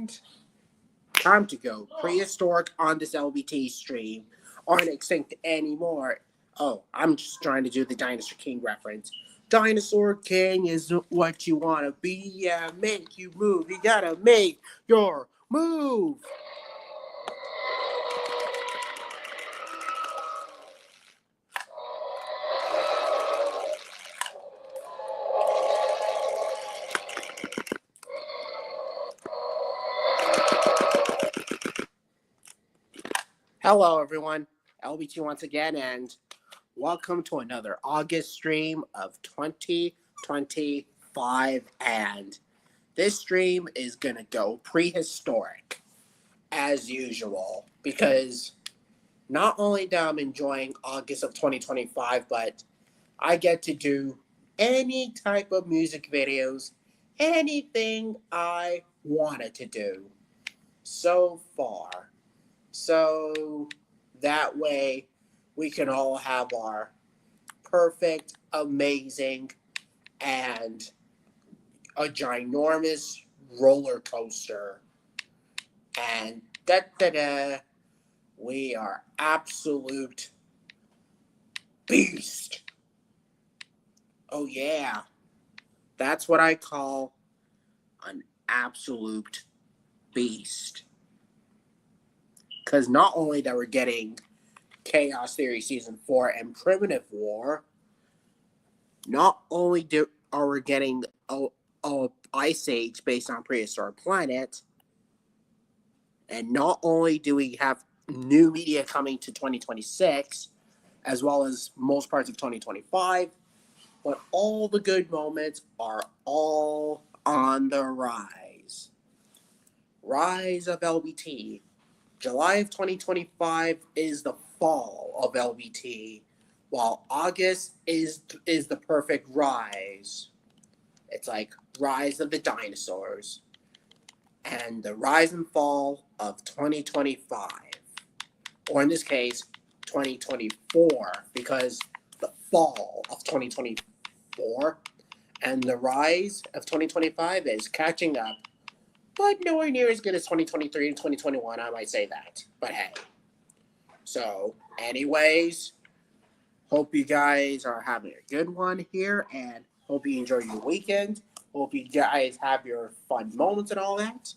And time to go prehistoric on this LBT stream. Aren't extinct anymore. Oh, I'm just trying to do the Dinosaur King reference. Dinosaur King is what you want to be. Yeah, make you move. You gotta make your move. Hello, everyone. LBT once again, and welcome to another August stream of 2025. And this stream is going to go prehistoric, as usual, because not only that I'm enjoying August of 2025, but I get to do any type of music videos, anything I wanted to do so far. So that way we can all have our perfect, amazing, and a ginormous roller coaster. And da-da-da, we are absolute beast. Oh yeah, that's what I call an absolute beast. Because not only that we're getting Chaos Theory Season 4 and Primitive War, not only are we getting a Ice Age based on Prehistoric Planet, and not only do we have new media coming to 2026, as well as most parts of 2025, but all the good moments are all on the rise. Rise of LBT. July of 2025 is the fall of LBT, while August is the perfect rise. It's like rise of the dinosaurs, and the rise and fall of 2025, or in this case, 2024, because the fall of 2024 and the rise of 2025 is catching up. But nowhere near as good as 2023 and 2021, I might say that. But hey. So, anyways, hope you guys are having a good one here, and hope you enjoy your weekend. Hope you guys have your fun moments and all that.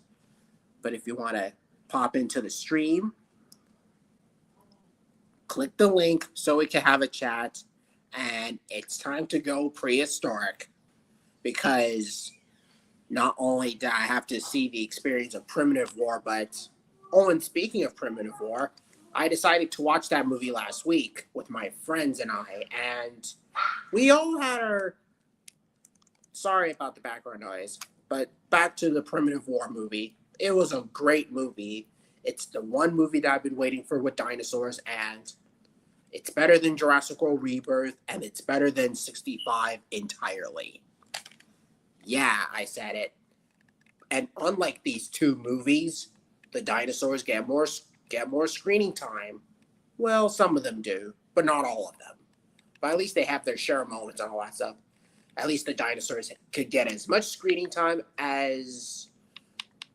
But if you want to pop into the stream, click the link so we can have a chat. And it's time to go prehistoric, because not only did I have to see the experience of Primitive War, but, oh, and speaking of Primitive War, I decided to watch that movie last week with my friends and I, and we all had our, sorry about the background noise, but back to the Primitive War movie. It was a great movie. It's the one movie that I've been waiting for with dinosaurs, and it's better than Jurassic World Rebirth, and it's better than 65 entirely. Yeah, I said it. And unlike these two movies, the dinosaurs get more screening time. Well, some of them do, but not all of them. But at least they have their share of moments and all that stuff. At least the dinosaurs could get as much screening time as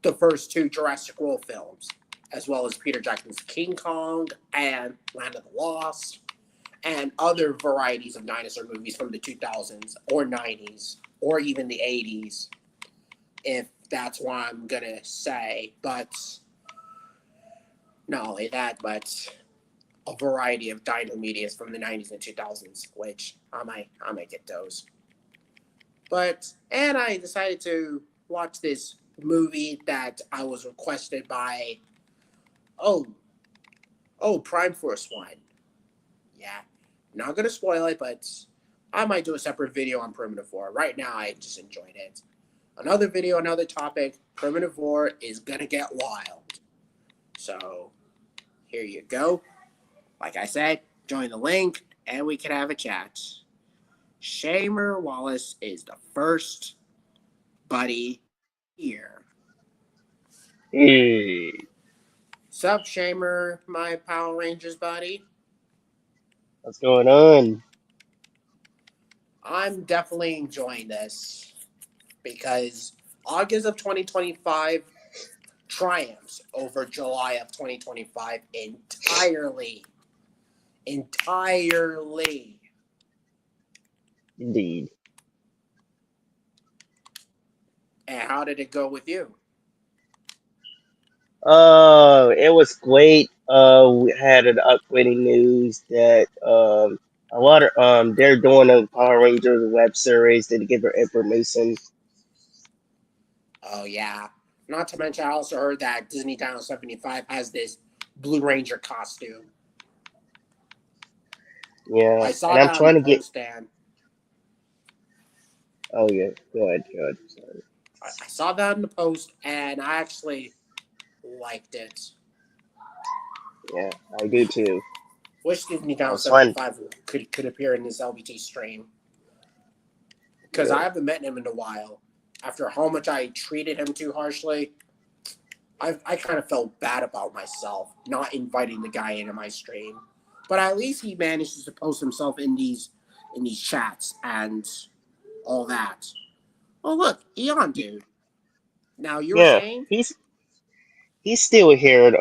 the first two Jurassic World films, as well as Peter Jackson's King Kong and Land of the Lost, and other varieties of dinosaur movies from the 2000s or 90s or even the 80s, if that's what I'm gonna say. But not only that, but a variety of dino medias from the 90s and 2000s, which I might get those. But, and I decided to watch this movie that I was requested by, Prime Force One. Yeah, not gonna spoil it, but I might do a separate video on Primitive War. Right now, I just enjoyed it. Another video, another topic. Primitive War is gonna get wild. So, here you go. Like I said, join the link, and we can have a chat. Shamer Wallace is the first buddy here. Hey, Sup, Shamer, my Power Rangers buddy? what's going on? I'm definitely enjoying this, because August of 2025 triumphs over July of 2025 entirely. Entirely. Indeed. And how did it go with you? It was great. We had an upgrading news that a lot of they're doing a Power Rangers web series to give her information. Oh, yeah. Not to mention, I also heard that Disney Channel 75 has this Blue Ranger costume. Yeah, I saw and I'm that on the trying to get. post, and Oh yeah, go ahead, go ahead. Sorry. I saw that in the post, and I actually liked it. Yeah, I do too. Wish Disney I Channel was trying. 75 could appear in this LBT stream. Because Yeah, I haven't met him in a while. After how much I treated him too harshly, I kind of felt bad about myself not inviting the guy into my stream. But at least he manages to post himself in these chats and all that. Oh look, Eon dude. Now you were yeah. saying? He's still here.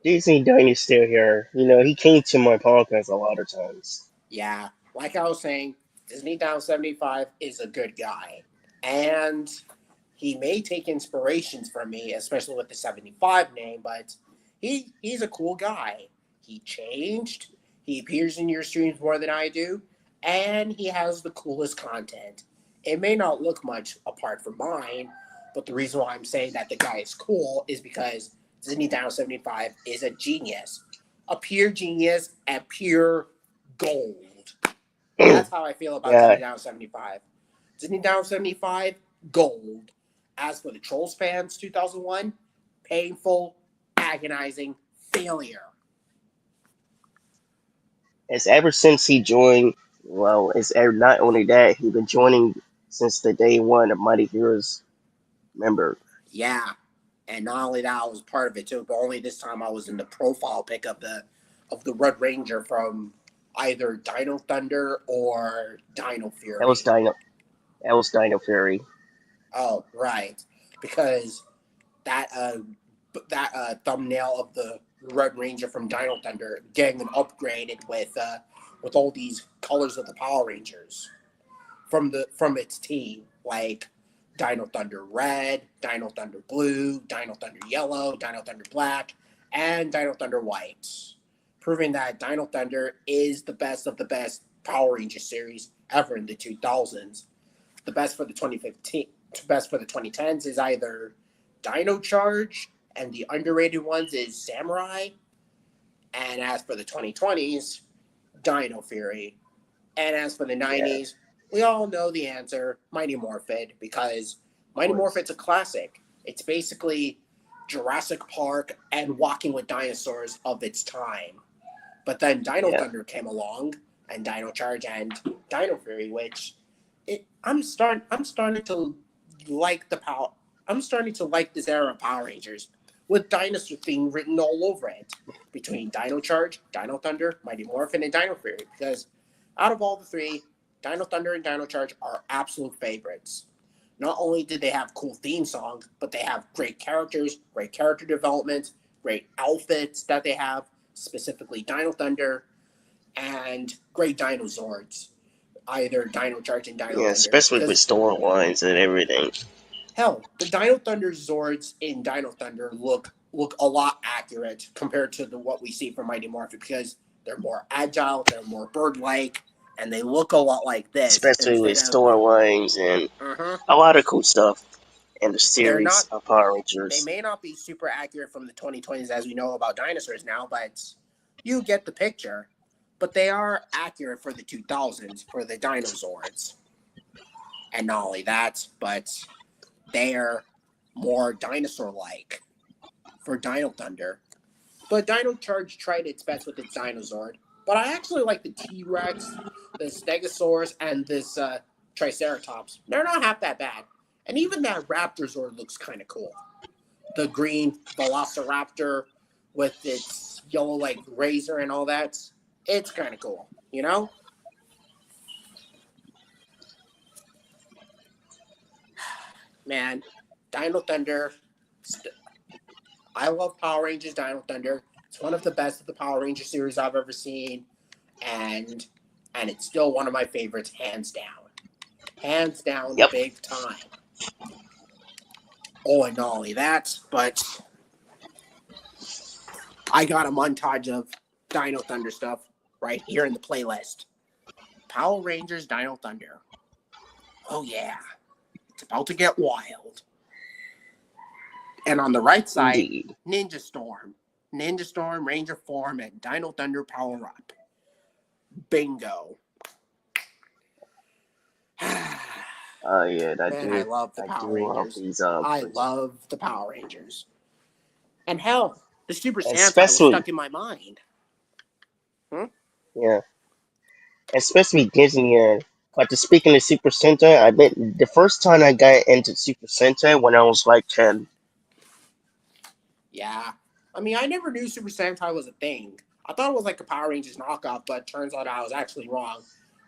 Disney Dunn still here. You know, he came to my podcast a lot of times. Yeah, like I was saying, Disney Down 75 is a good guy. And he may take inspirations from me, especially with the 75 name, but he's a cool guy. He changed. He appears in your streams more than I do, and he has the coolest content. It may not look much apart from mine, but the reason why I'm saying that the guy is cool is because Disney Down 75 is a genius. A pure genius and pure gold. That's how I feel about Yeah, Disney Down 75. Disney Down 75, gold. As for the Trolls fans, 2001, painful, agonizing failure. it's ever since he joined. Well, not only that he's been joining since the day one of Mighty Heroes member. Yeah. And not only that, I was part of it too, but only this time I was in the profile pick of the Red Ranger from either Dino Thunder or Dino That was Fury. Dino. That was Dino Fury. Oh, right. Because that thumbnail of the Red Ranger from Dino Thunder getting upgraded with all these colors of the Power Rangers from its team, like Dino Thunder Red, Dino Thunder Blue, Dino Thunder Yellow, Dino Thunder Black, and Dino Thunder White, proving that Dino Thunder is the best of the best Power Ranger series ever in the 2000s. The best for the 2015, best for the 2010s is either Dino Charge, and the underrated ones is Samurai. And as for the 2020s, Dino Fury. And as for the Yeah, 90s, we all know the answer, Mighty Morphin, because of Mighty course. Morphin's a classic. It's basically Jurassic Park and Walking with Dinosaurs of its time. But then Dino Yeah, Thunder came along, and Dino Charge and Dino Fury, which I'm starting to like the power. I'm starting to like this era of Power Rangers with dinosaur theme written all over it. Between Dino Charge, Dino Thunder, Mighty Morphin, and Dino Fury, because out of all the three, Dino Thunder and Dino Charge are absolute favorites. Not only did they have cool theme songs, but they have great characters, great character development, great outfits that they have, specifically Dino Thunder, and great dinosaurs, either Dino Charge and Dino yeah, Thunder. especially with Because storylines and everything. hell, the Dino Thunder Zords in Dino Thunder look a lot accurate compared to what we see from Mighty Morphin because they're more agile, they're more bird-like, and they look a lot like this Especially with instead of. storylines and Uh-huh. a lot of cool stuff in the They're series not. of Power They Rangers. may not be super accurate from the 2020s as we know about dinosaurs now, but you get the picture. But they are accurate for the 2000s for the dinosaurs. And not only that, but they're more dinosaur like for Dino Thunder. But Dino Charge tried its best with its Dinozord. But I actually like the T Rex, the Stegosaurus, and this Triceratops. They're not half that bad. And even that Raptor Zord looks kind of cool. The green Velociraptor with its yellow like razor and all that. It's kind of cool, you know? Man, Dino Thunder, I love Power Rangers Dino Thunder. It's one of the best of the Power Ranger series I've ever seen, and and it's still one of my favorites, hands down, Yep. big time. Oh, and not only that, but I got a montage of Dino Thunder stuff right here in the playlist. Power Rangers Dino Thunder. Oh yeah, it's about to get wild. And on the right side, Indeed. Ninja Storm. Ninja Storm, Ranger Form, and Dino Thunder Power Up. Bingo. Oh yeah, Man, I love the I Power do love Rangers. these I quizzes. love the Power Rangers. And hell, the Super Sentai was Especially stuck in my mind. Hmm? yeah, especially Disney. But to speaking of Super Sentai, I bet the first time I got into Super Sentai when I was like 10. Yeah. I mean, I never knew Super Sentai was a thing. I thought it was like a Power Rangers knockoff, but turns out I was actually wrong.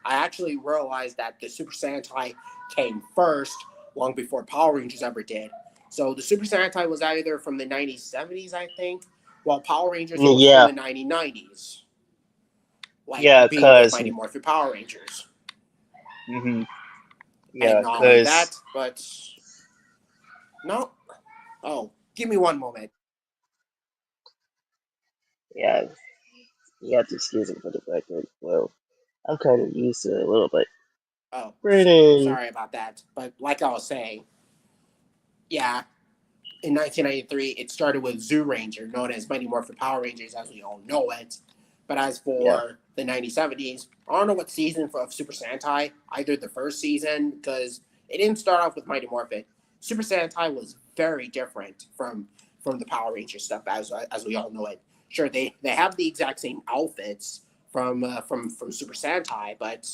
I actually realized that the Super Sentai came first, long before Power Rangers ever did. So the Super Sentai was either from the 1970s, I think, while Power Rangers was from Yeah, the 1990s, like yeah, being with cause Mighty Morphin Power Rangers. hmm And yeah, not only cause that, but no. Oh, give me one moment. yeah, you have to excuse me for the record. Well, I'm kind of used to it a little bit. Oh, Brandon, sorry about that. But like I was saying, yeah, in 1993, it started with Zoo Ranger, known as Mighty Morphin Power Rangers as we all know it. But as yeah, for the 1970s, I don't know what season of Super Sentai, either the first season, because it didn't start off with Mighty Morphin. Super Sentai was very different from the Power Ranger stuff as we all know it. Sure, they have the exact same outfits from Super Sentai, but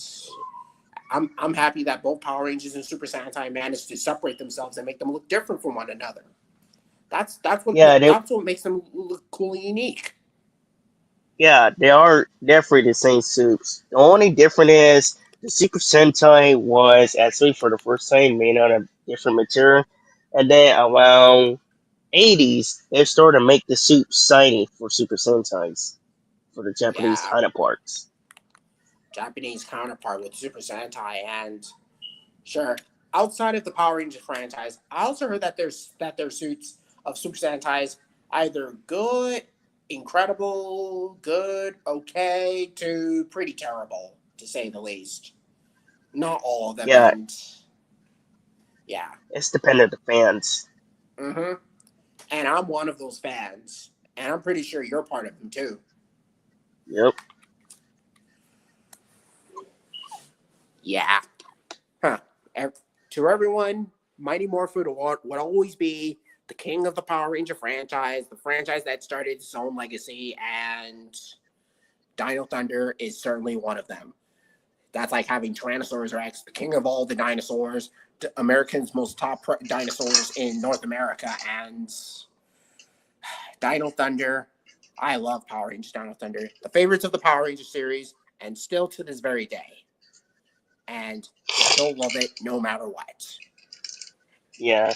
I'm happy that both Power Rangers and Super Sentai managed to separate themselves and make them look different from one another. yeah. That's what makes them look cool and unique. Yeah, they are definitely the same soups. The only difference is the Super Sentai was actually for the first time made out of different material, and then around 80s they started to make the soup shiny for Super Sentais for the Japanese Yeah, counterparts. Japanese counterpart with Super Sentai, and sure, outside of the Power Rangers franchise, I also heard that their suits of Super Sentais either good, incredible, good, okay, to pretty terrible, to say the least. Not all of them, Yeah, and yeah. it's dependent on the fans. Mm-hmm. And I'm one of those fans, and I'm pretty sure you're part of them too. Yep. Yeah. Huh. To everyone, Mighty Morphin would always be the king of the Power Ranger franchise, the franchise that started its own legacy, and Dino Thunder is certainly one of them. That's like having Tyrannosaurus Rex, the king of all the dinosaurs, Americans' most top dinosaurs in North America, and Dino Thunder. I love Power Rangers Dino Thunder, the favorites of the Power Rangers series, and still to this very day. And still love it no matter what. Yeah.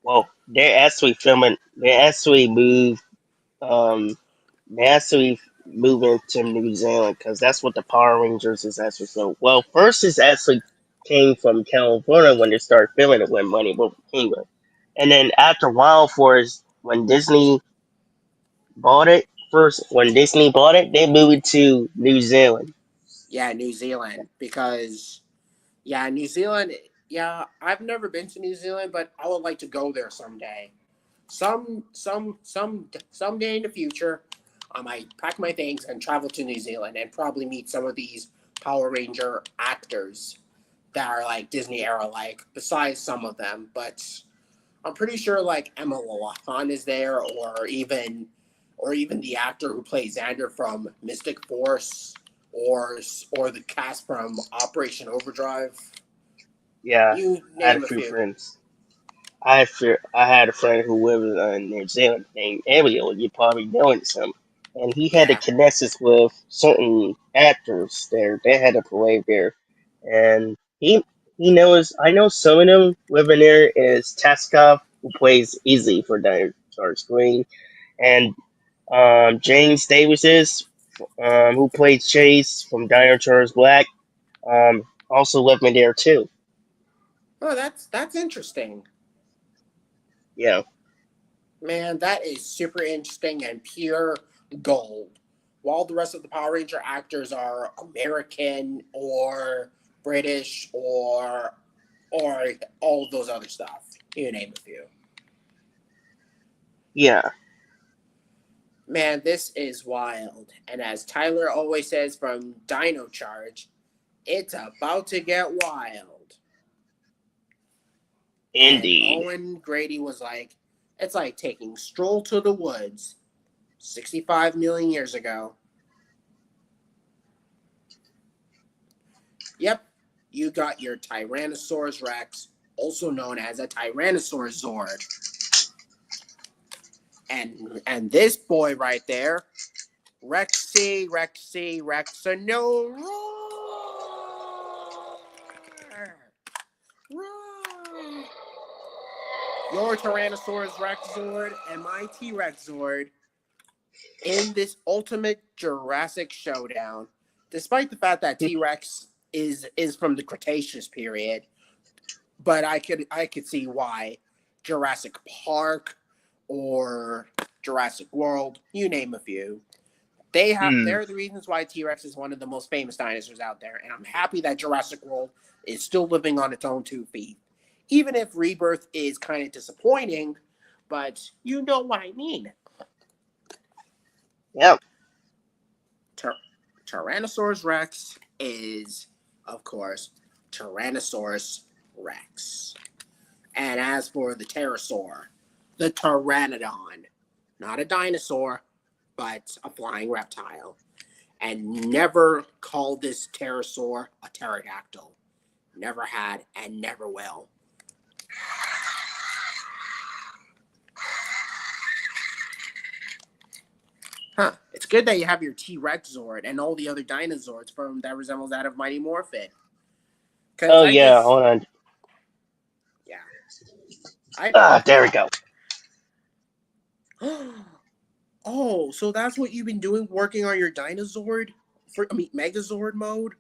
Well, they're actually filming. They actually moved. Um, they actually moving to New Zealand because that's what the Power Rangers is actually from. Well, first it actually came from California when they started filming it when Money Movie Kingdom, and then after Wild Force, when Disney bought it, first when Disney bought it, they moved it to New Zealand. Yeah, New Zealand, because yeah, New Zealand. Yeah, I've never been to New Zealand, but I would like to go there someday. Someday in the future, I might pack my things and travel to New Zealand and probably meet some of these Power Ranger actors that are like Disney era like. Besides some of them, but I'm pretty sure like Emma Lawson is there, or even the actor who plays Xander from Mystic Force, or the cast from Operation Overdrive. Yeah, You I had a name a few few. friends. I had a friend who lived in New Zealand named Emilio. You probably know him, and he had the Yeah, connections with certain actors there. They had to play there, and he knows. I know some of them living there is Taskov, who plays Easy for Dino Star Screen, and James Davis's, who played Chase from Dino Charles Black, also left me there too. Oh, that's interesting. Yeah, Man, that is super interesting and pure gold. While the rest of the Power Ranger actors are American or British or all of those other stuff. You name a few. yeah, Man, this is wild. And as Tyler always says from Dino Charge, it's about to get wild. And indeed. Owen Grady was like, it's like taking Stroll to the Woods 65 million years ago. Yep, you got your Tyrannosaurus Rex, also known as a Tyrannosaurus Zord. And this boy right there, Rexy, Rexino, roar! Roar! Your Tyrannosaurus Rex Zord and my T-Rex Zord in this ultimate Jurassic showdown. Despite the fact that T-Rex is from the Cretaceous period, but I could see why Jurassic Park or Jurassic World, you name a few. They're the reasons why T-Rex is one of the most famous dinosaurs out there, and I'm happy that Jurassic World is still living on its own 2 feet. Even if Rebirth is kind of disappointing, but you know what I mean. Yep. Tyrannosaurus Rex is, of course, Tyrannosaurus Rex. And as for the pterosaur, the pteranodon, not a dinosaur, but a flying reptile. And never call this pterosaur a pterodactyl. Never had and never will. Huh. It's good that you have your T-Rex Zord and all the other dinosaurs from that resembles that of Mighty Morphin. Because Oh I yeah, just, hold on. yeah. I There we go. Oh, so that's what you've been doing, working on your Dinozord? Megazord mode?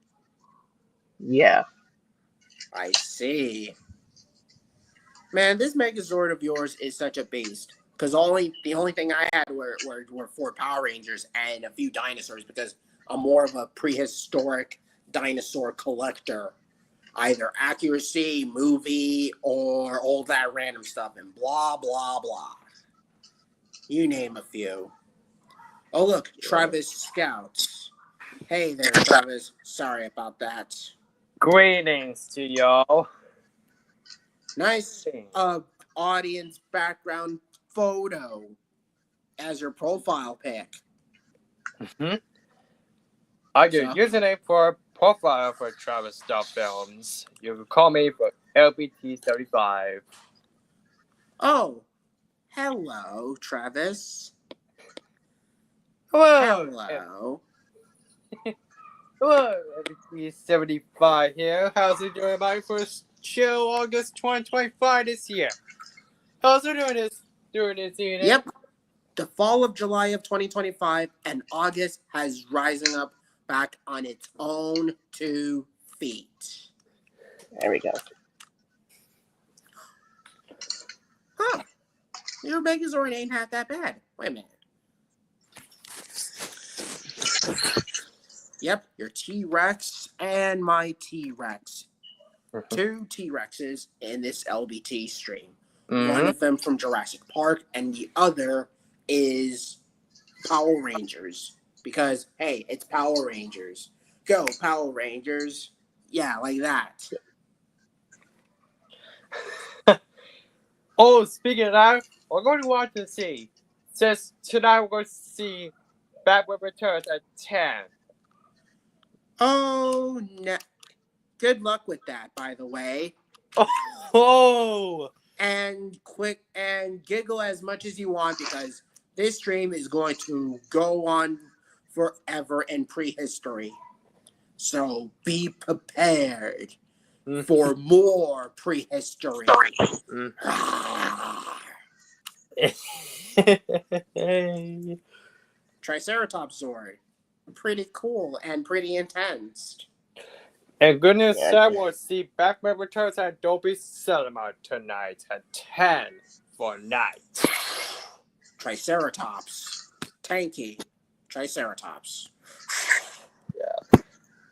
Yeah. I see. Man, this Megazord of yours is such a beast. Because the only thing I had were 4 Power Rangers and a few dinosaurs because I'm more of a prehistoric dinosaur collector. Either accuracy, movie, or all that random stuff and blah, blah, blah. You name a few. Oh, look, Travis Scouts. Hey there, Travis. Sorry about that. Greetings to y'all. Nice audience background photo as your profile pic. Mm-hmm. I do So- username for profile for Travis Stuff Films. You can call me for LBT 75. Oh, hello, Travis. Hello, Hello. hello, LBT 75 here. How's it doing? My first show, August 2025 this year. How's it doing this evening? Yep. The fall of July of 2025 and August has rising up back on its own 2 feet. There we go. Huh. Your Megazord ain't half that bad. Wait a minute. Yep, your T-Rex and my T-Rex. 2 T-Rexes in this LBT stream. One of them from Jurassic Park, and the other is Power Rangers. Because, hey, it's Power Rangers. Go, Power Rangers. Yeah, like that. Oh, speaking of that, we're going to watch and see. Since tonight we're going to see Batman Returns at 10. Oh, no. Good luck with that, by the way. Oh! And giggle as much as you want because this stream is going to go on forever in prehistory. So be prepared for more prehistory. Triceratops Zord. Pretty cool and pretty intense. And goodness Yeah, said we'll see Batman Returns at Dolby Cinema tonight at 10 for night. Triceratops. Tanky. Triceratops.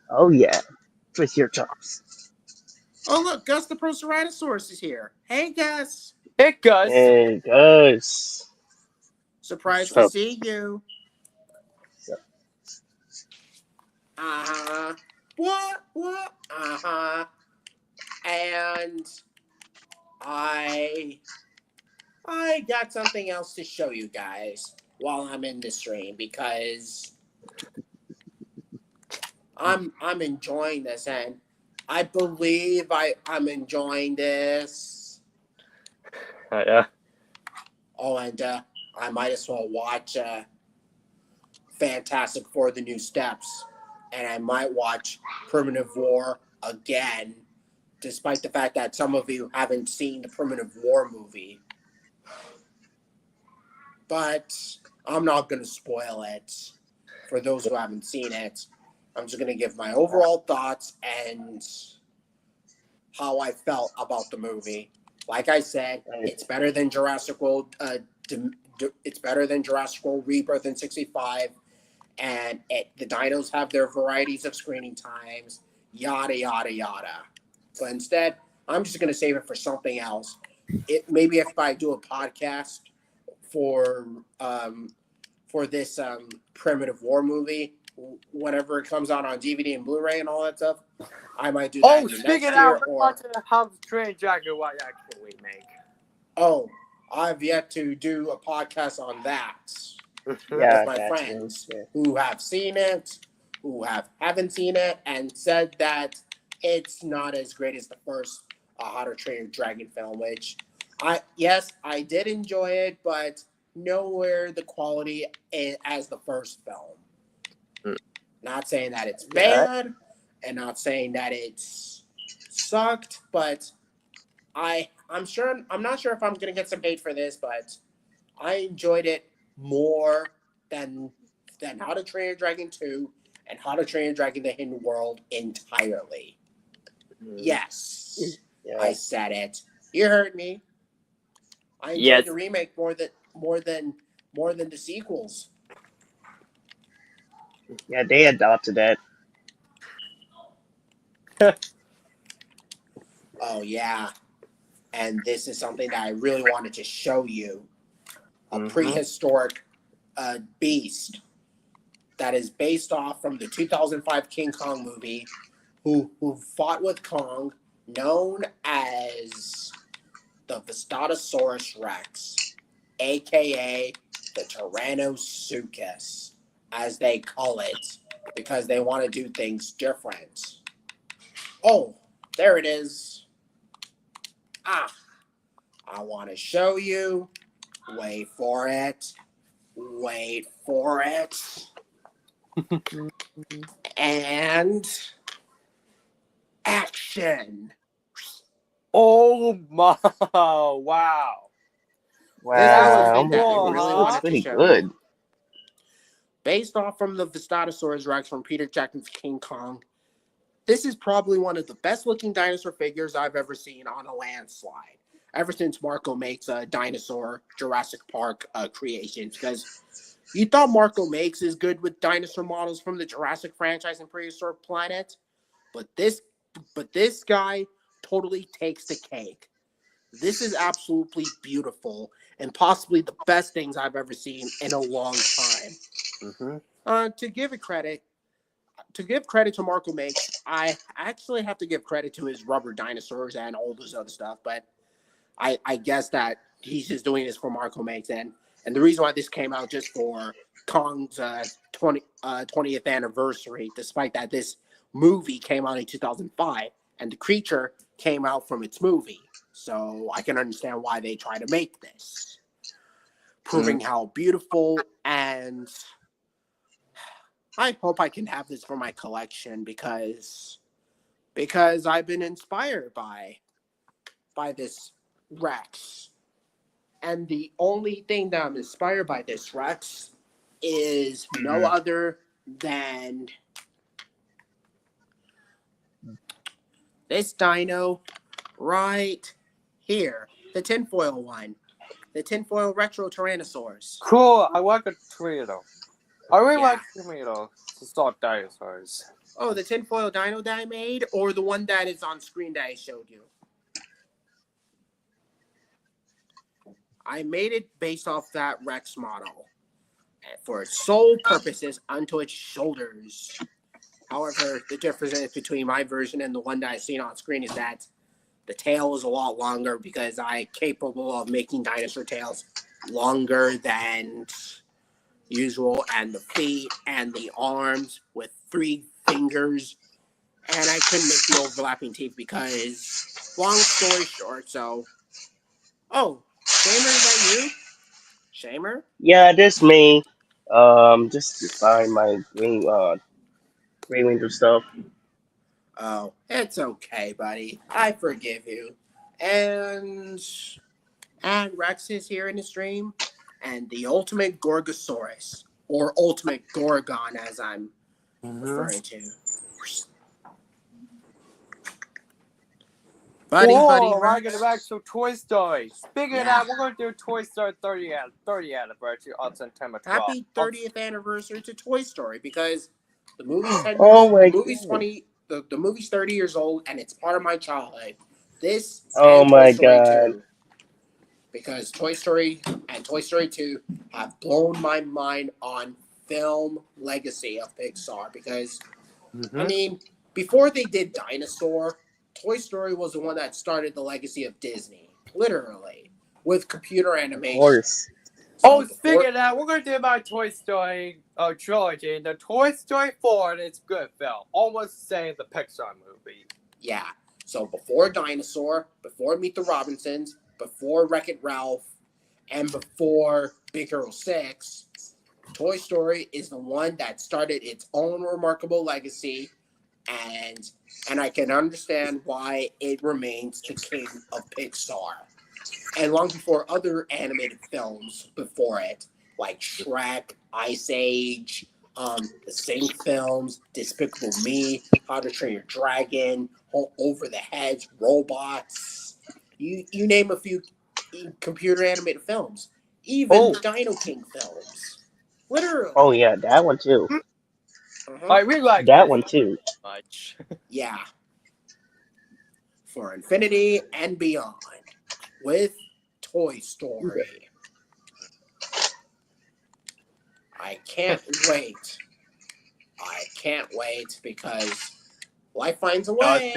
oh yeah, Triceratops. Oh, look, Gus the Proceratosaurus is here. Hey, Gus. Hey, Gus. Hey guys. Surprised to So, see you. so Uh-huh. What? Uh-huh. And I got something else to show you guys while I'm in the stream because I'm enjoying this and I believe I'm enjoying this. Yeah. Oh, and I might as well watch Fantastic Four: The New Steps, and I might watch Primitive War again, despite the fact that some of you haven't seen the Primitive War movie. But I'm not going to spoil it for those who haven't seen it. I'm just going to give my overall thoughts and how I felt about the movie. Like I said, it's better than Jurassic World. It's better than Jurassic World Rebirth in '65, and the dinos have their varieties of screening times. Yada yada yada. But instead, I'm just going to save it for something else. Maybe if I do a podcast for this Primitive War movie, whenever it comes out on DVD and Blu-ray and all that stuff, I might do that Oh, in the speaking next out, year. we're Or watching How to Train Dragon White action remake. oh, I've yet to do a podcast on that yeah, with my that too. friends Yeah. who have seen it, who haven't seen it, and said that it's not as great as the first How to Train Your Dragon film. Which I did enjoy it, but nowhere the quality as the first film. Not saying that it's bad, and not saying that it's sucked, but I'm not sure if I'm gonna get some hate for this, but I enjoyed it more than How to Train Your Dragon 2 and How to Train Your Dragon The Hidden World entirely. Yes. Yeah. I said it. You heard me. I enjoyed Yes. the remake more than the sequels. Yeah, they adopted that. Oh yeah. And this is something that I really wanted to show you. A prehistoric beast that is based off from the 2005 King Kong movie, who fought with Kong, known as the Vistatosaurus Rex, aka the Tyrannosuchus, as they call it, because they want to do things different. Oh, there it is. I want to show you. Wait for it. And action. Oh my! Wow. This is Wow, something was that I cool, really huh? that's wanted to pretty show good. you. Based off from the Vistatosaurus Rex from Peter Jackson's King Kong, this is probably one of the best looking dinosaur figures I've ever seen on a landslide. Ever since Marco makes dinosaur Jurassic Park creations, because you thought Marco makes is good with dinosaur models from the Jurassic franchise and Prehistoric Planet, but this guy totally takes the cake. This is absolutely beautiful and possibly the best things I've ever seen in a long time. To give credit to Marco Makes, I actually have to give credit to his rubber dinosaurs and all this other stuff, but I guess that he's just doing this for Marco Makes, and the reason why this came out just for Kong's 20th anniversary, despite that this movie came out in 2005 and the creature came out from its movie. So I can understand why they try to make this, proving how beautiful, and I hope I can have this for my collection because I've been inspired by this Rex. And the only thing that I'm inspired by this Rex is no Mhm. other than this dino right here, the tinfoil one, the tinfoil retro Tyrannosaurus. Cool. I like a tomato. I really Yeah. like tomato to start dinosaurs. Oh, the tinfoil dino that I made, or the one that is on screen that I showed you? I made it based off that Rex model for its sole purposes unto its shoulders. However, the difference between my version and the one that I seen on screen is that the tail is a lot longer because I'm capable of making dinosaur tails longer than usual, and the feet and the arms with 3 fingers. And I couldn't make the overlapping teeth because, long story short, so. Oh, Shamer, is that you? Shamer? Yeah, this me. Just to find my Green Ranger stuff. Oh, it's okay, buddy. I forgive you. And Rex is here in the stream, and the ultimate Gorgosaurus, or ultimate Gorgon, as I'm referring to. Buddy, buddy, Whoa, I get back Rex. to Toy Story. Speaking of Yeah. that, we're going to do Toy Story 30 anniversary on September 12th. Happy 30th anniversary to Toy Story, because the movie's 10 Oh the my movie's god. 20 the movie's 30 years old, and it's part of my childhood. This Oh and Toy my Story god. 2, because Toy Story and Toy Story 2 have blown my mind on film legacy of Pixar, because I mean, before they did Dinosaur, Toy Story was the one that started the legacy of Disney, literally, with computer Of animation. course. Oh, So speaking of that, we're going to do my Toy Story trilogy. The Toy Story 4, and it's good film. Almost the same as the Pixar movie. yeah. So before Dinosaur, before Meet the Robinsons, before Wreck-It Ralph, and before Big Hero 6, Toy Story is the one that started its own remarkable legacy, and I can understand why it remains the king of Pixar. And long before other animated films before it, like Shrek, Ice Age, the Sing films, Despicable Me, How to Train Your Dragon, Over the Heads, Robots. You name a few computer animated films. Even Oh, the Dino King films. Literally. Oh yeah, that one too. I really like That this one too. much. Yeah. For infinity and beyond. With Toy Story. I can't wait. I can't wait because life finds a way.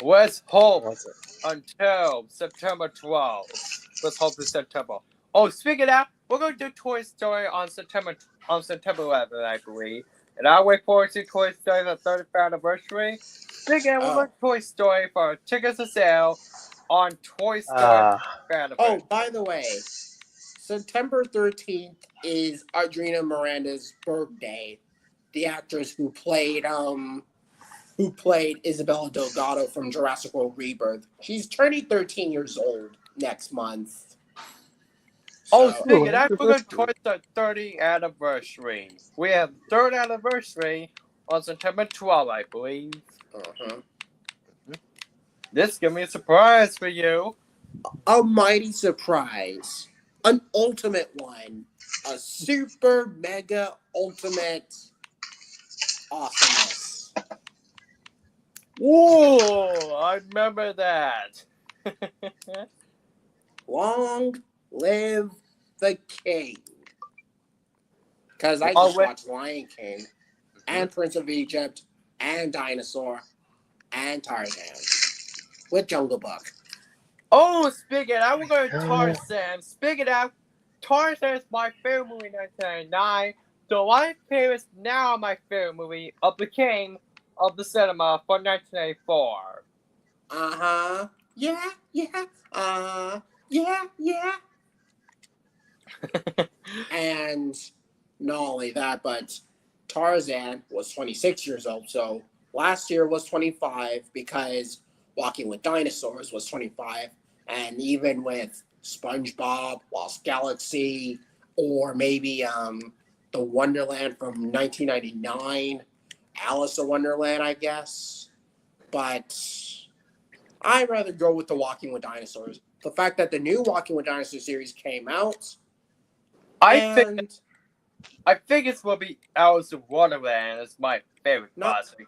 Let's hope That's it. until September 12th. Let's hope it's September. Oh, speaking of that, we're going to do Toy Story on September 11th, I believe. And I wait forward to Toy Story the 35th anniversary. Speaking of, we're going to Toy Story for tickets to sale on Toy Story Uh, 35th anniversary. Oh, by the way, September 13th is Adrina Miranda's birthday. The actress who played Isabella Delgado from Jurassic World Rebirth. She's turning 13 years old next month. Oh, So, speaking of that, happy we're going to birthday. Toy Story 30th anniversary. We have 3rd anniversary on September 12th, I believe. uh-huh. This give me a surprise for you. A mighty surprise. An ultimate one. A super mega ultimate awesomeness. Whoa, I remember that. Long live the king. Because I Oh, just wait. watched Lion King and Prince of Egypt and Dinosaur and Tarzan with Jungle Book. Oh, speaking of, we're going to Tarzan. Speaking of, Tarzan is my favorite movie in 1999. The Lion King is now my favorite movie of the king of the cinema for 1984. Uh-huh. Yeah, yeah. Yeah, yeah. And not only that, but Tarzan was 26 years old. So last year was 25 because Walking with Dinosaurs was 25. And even with SpongeBob, Lost Galaxy, or maybe the Wonderland from 1999, Alice in Wonderland, I guess. But I'd rather go with the Walking with Dinosaurs. The fact that the new Walking with Dinosaurs series came out, I and think it will be Alice in Wonderland. It's my favorite not classic.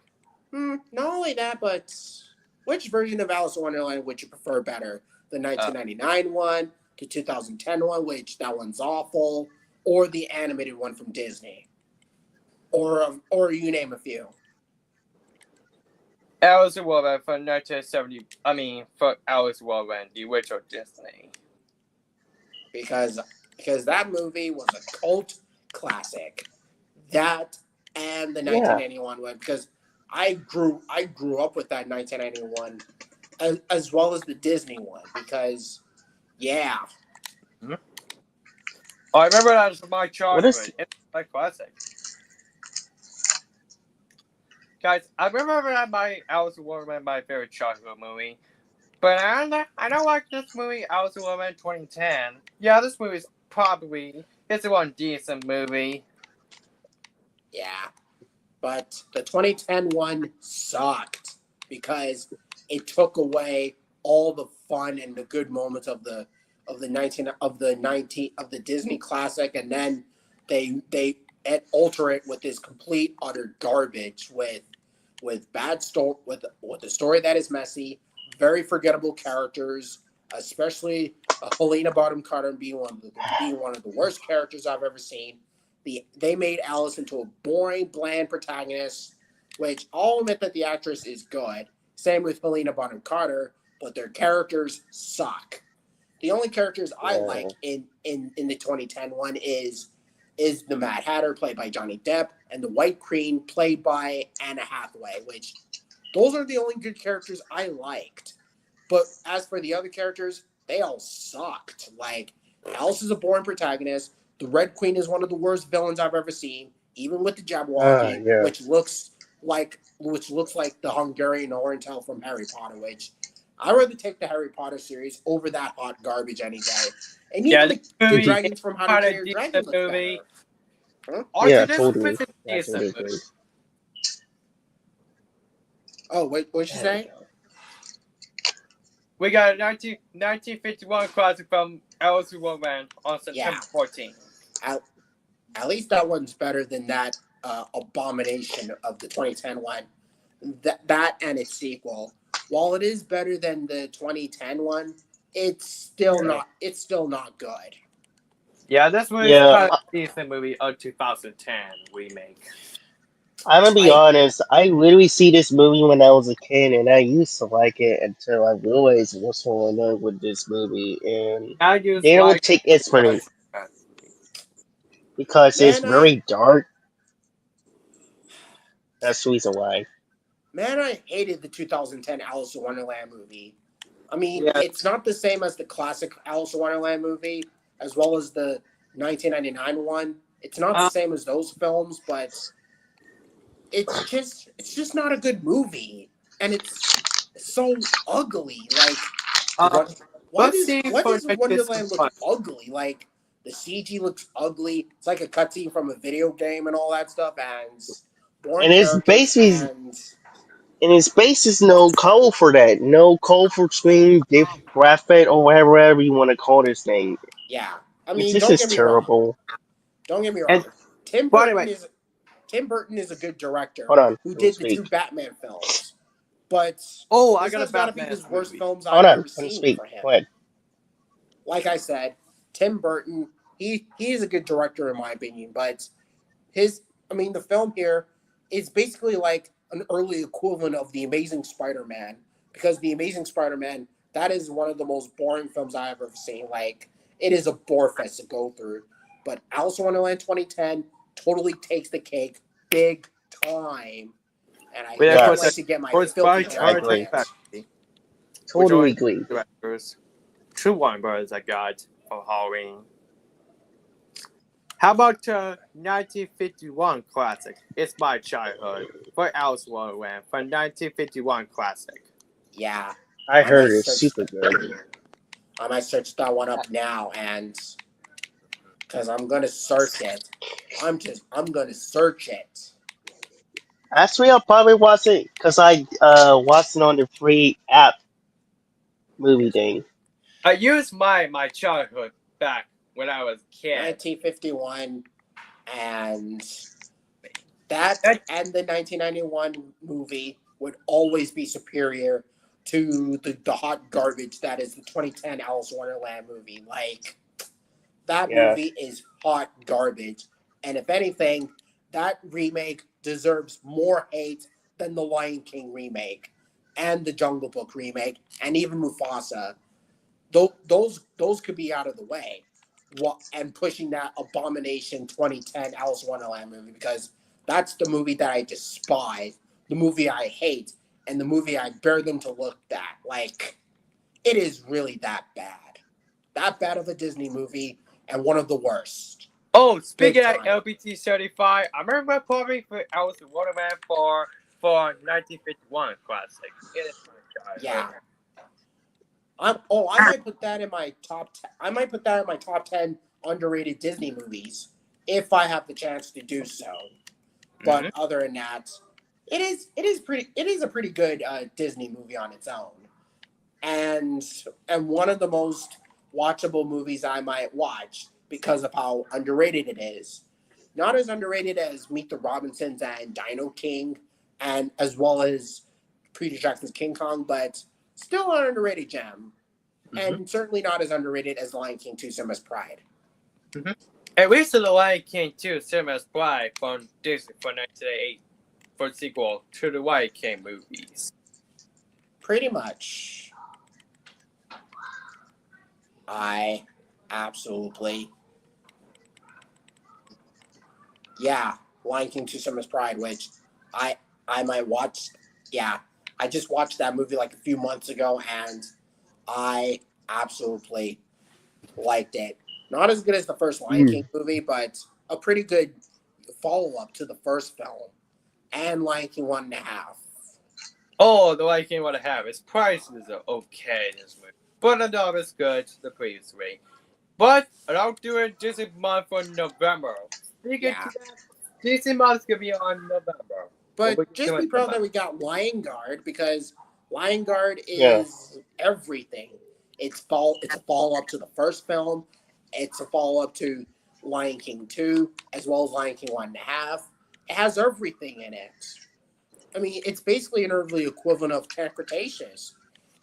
not only that, but which version of Alice in Wonderland would you prefer better? The 1999 one, the 2010 one, which that one's awful, or the animated one from Disney, or you name a few. Alice in Wonderland from 1970. I mean, for Alice in Wonderland, the original Disney. because that movie was a cult classic. That and the Yeah. 1991 one, because I grew up with that 1991 as well as the Disney one, because yeah, I remember that as my What childhood. is- It's my classic. Guys, I remember that my Alice in Wonderland my favorite childhood movie. But I don't like this movie, Alice in Wonderland 2010. Yeah, this movie is probably it's a one decent movie. yeah. But the 2010 one sucked because it took away all the fun and the good moments of the 19 of the Disney classic, and then they alter it with this complete utter garbage with bad story with a story that is messy, very forgettable characters, especially Helena Bonham Carter being one of the worst characters I've ever seen. They made Alice into a boring, bland protagonist, which I'll admit that the actress is good. Same with Helena Bonham Carter, but their characters suck. The only characters I like in the 2010 one is the Mad Hatter, played by Johnny Depp, and the White Queen, played by Anna Hathaway, which those are the only good characters I liked. But as for the other characters, they all sucked. Like, Alice is a boring protagonist. The Red Queen is one of the worst villains I've ever seen, even with the Jabberwocky, yeah. which looks like the Hungarian Oriental from Harry Potter. Which I'd rather take the Harry Potter series over that hot garbage any day. And even the dragons from How to Train Your Dragon look better. Huh? Yeah, totally. I totally agree. Oh, wait, what'd you say? We got a 1951 classic from Alice in Wonderland on September 14th. At least that one's better than that abomination of the 2010 one. That and its sequel. While it is better than the 2010 one, it's still not good. Yeah, this movie is kind of a decent movie of 2010 remake. I'm gonna be honest. I literally see this movie when I was a kid, and I used to like it until I realized what's going on with this movie, and they don't take it from me because it's very dark. That's the reason why. Man, I hated the 2010 Alice in Wonderland movie. I mean, it's not the same as the classic Alice in Wonderland movie, as well as the 1999 one. It's not the same as those films, but it's just not a good movie, and it's so ugly. Like, why does Wonderland look ugly? Like, the CG looks ugly. It's like a cutscene from a video game and all that stuff, and boring characters. And his base is no code for that. No code for screen, diff, graphic, or whatever you want to call this thing. Yeah. I mean, this is terrible. Don't get me wrong. Tim Burton is a good director who did the two Batman films. But I got a Batman. Be his worst films I've ever seen for him. Go ahead. Like I said, Tim Burton, he is a good director in my opinion, but the film here is basically like an early equivalent of The Amazing Spider-Man, because The Amazing Spider-Man, that is one of the most boring films I've ever seen. Like, it is a bore fest to go through. But Alice in Wonderland 2010 totally takes the cake big time. And I can't wait to get my filthy totally agree. True Warner Brothers I got for Halloween. How about 1951 classic? It's My Childhood for Alice in Wonderland from 1951 classic. Yeah, I heard it's super good. I might search that one up now, and because I'm gonna search it. I'm gonna search it. Actually, I'll probably watch it because I watched it on the free app movie thing. I used my childhood back when I was a kid. 1951, and that That, and the 1991 movie would always be superior to the hot garbage that is the 2010 Alice in Wonderland movie. Like, that Yeah, movie is hot garbage. And if anything, that remake deserves more hate than the Lion King remake and the Jungle Book remake and even Mufasa. Those could be out of the way. And pushing that abomination 2010 Alice in Wonderland movie, because that's the movie that I despise, the movie I hate, and the movie I bear them to look at. Like, it is really that bad. That bad of a Disney movie, and one of the worst. oh, Big speaking of time. LBT 35, I remember probably for Alice in Wonderland for 1951 classic. It is my Yeah. childhood. I might put that in my top. I might put that in my top 10 underrated Disney movies if I have the chance to do so. But other than that, it is a pretty good Disney movie on its own, and one of the most watchable movies I might watch because of how underrated it is. Not as underrated as Meet the Robinsons and Dino King, and as well as Peter Jackson's King Kong, but still an underrated gem, and certainly not as underrated as Lion King 2: Simba's Pride. At least The Lion King 2: Simba's Pride from Disney for 1988 for sequel to the Lion King movies. Pretty much. I absolutely. Yeah, Lion King 2: Simba's Pride, which I I might watch. Yeah, I just watched that movie like a few months ago, and I absolutely liked it. Not as good as the first Lion King movie, but a pretty good follow up to the first film and Lion King 1.5. Oh, The Lion King 1.5. Its prices are okay in this movie, but another is good the previous week. But I'll do it Disney month for November. Speaking Yeah. to that, Disney month's gonna be on November. But just be proud that we got Lion Guard, because Lion Guard yeah, is everything. It's a follow up to the first film. It's a follow up to Lion King 2, as well as Lion King 1.5. It has everything in it. I mean, it's basically an earthly equivalent of Cat Cretaceous.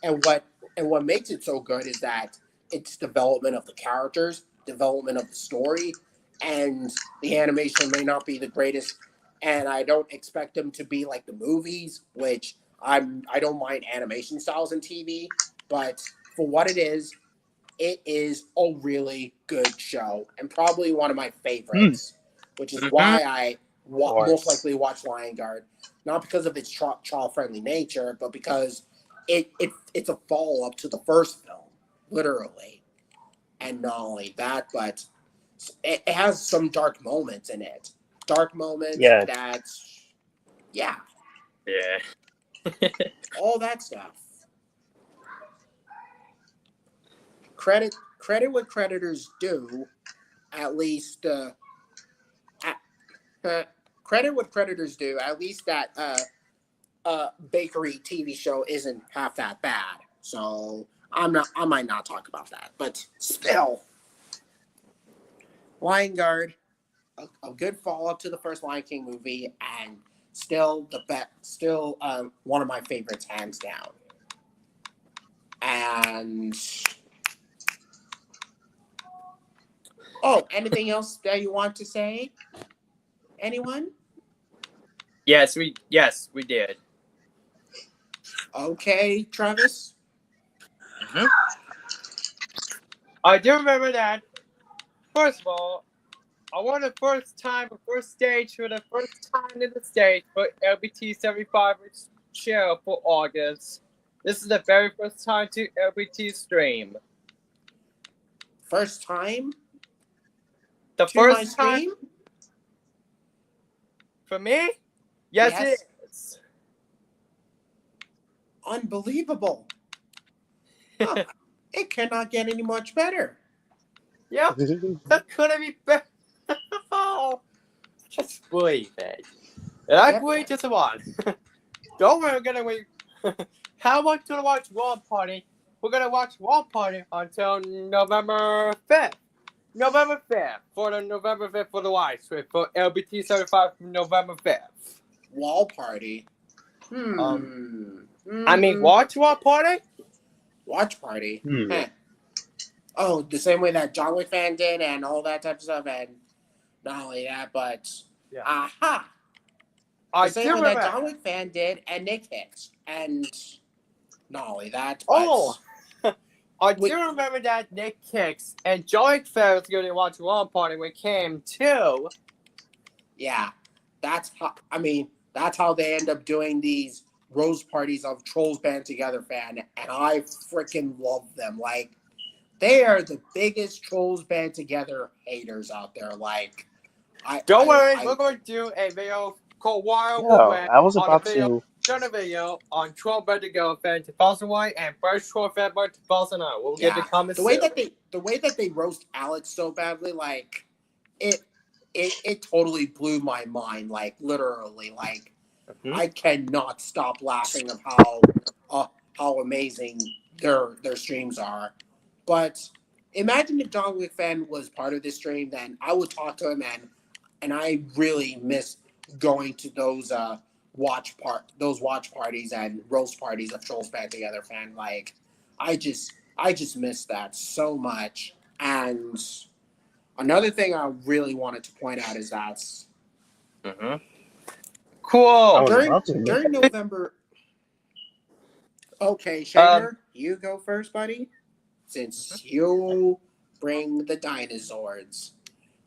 And what makes it so good is that it's development of the characters, development of the story, and the animation may not be the greatest, and I don't expect them to be like the movies, which I don't mind animation styles in TV, but for what it is a really good show and probably one of my favorites, which is why I of most course. likely watch Lion Guard, not because of its child friendly nature, but because it's a follow up to the first film, literally. And not only that, but it has some dark moments in it. Dark moments Yeah, yeah, Yeah. all that stuff. Credit what creditors do. At least credit what creditors do. At least that bakery TV show isn't half that bad. So I might not talk about that, but still, Lion Guard, a good follow up to the first Lion King movie, and still one of my favorites, hands down. And anything else that you want to say? Anyone? yes, we did. Okay, Travis. I do remember that. First of all, I won the first stage for the first time in the stage for LBT 75 chair for August. This is the very first time to LBT stream. First time The to my first time stream? for me? Yes, it is. Unbelievable. Huh. It cannot get any much better. Yeah, that couldn't be better. Oh, just believe it. And I Yep. believe just one. Don't worry, we're gonna wait. How much to watch Wall Party? We're gonna watch Wall Party until November 5th. November 5th. For the November 5th for the live stream. For LBT 75 November 5th. Wall party. I mean, watch Wall Party? Watch party. Hmm. Huh. Oh, the same way that John Wick fan did and all that type of stuff, and not only that, but Yeah. aha, I the same do way that remember. John Wick fan did and Nick Hicks, and not only that, but Oh! I Wait. do remember that Nick Hicks and Joy Fair was going to watch Wall Party when it came to. yeah, that's how. I mean, that's how they end up doing these rose parties of Trolls Band Together fan, and I freaking love them. Like, they are the biggest Trolls Band Together haters out there. Like, Don't worry, we're going to do a video called Wild Yeah, West I was on about the video. to. Done a video on Troll Band Together fan 2001 and First Troll Fan 2009. We'll get the comments the way soon. that they roast Alex so badly, like it totally blew my mind. Like literally, like I cannot stop laughing of how amazing their streams are. But imagine if John Wick fan was part of this stream, then I would talk to him, and I really miss going to those watch parties and roast parties of Trolls Band Together fan. Like I just miss that so much. And another thing I really wanted to point out is that Cool. I was about to. during November. Okay, Shamer, you go first, buddy. Since you bring the dinosaurs,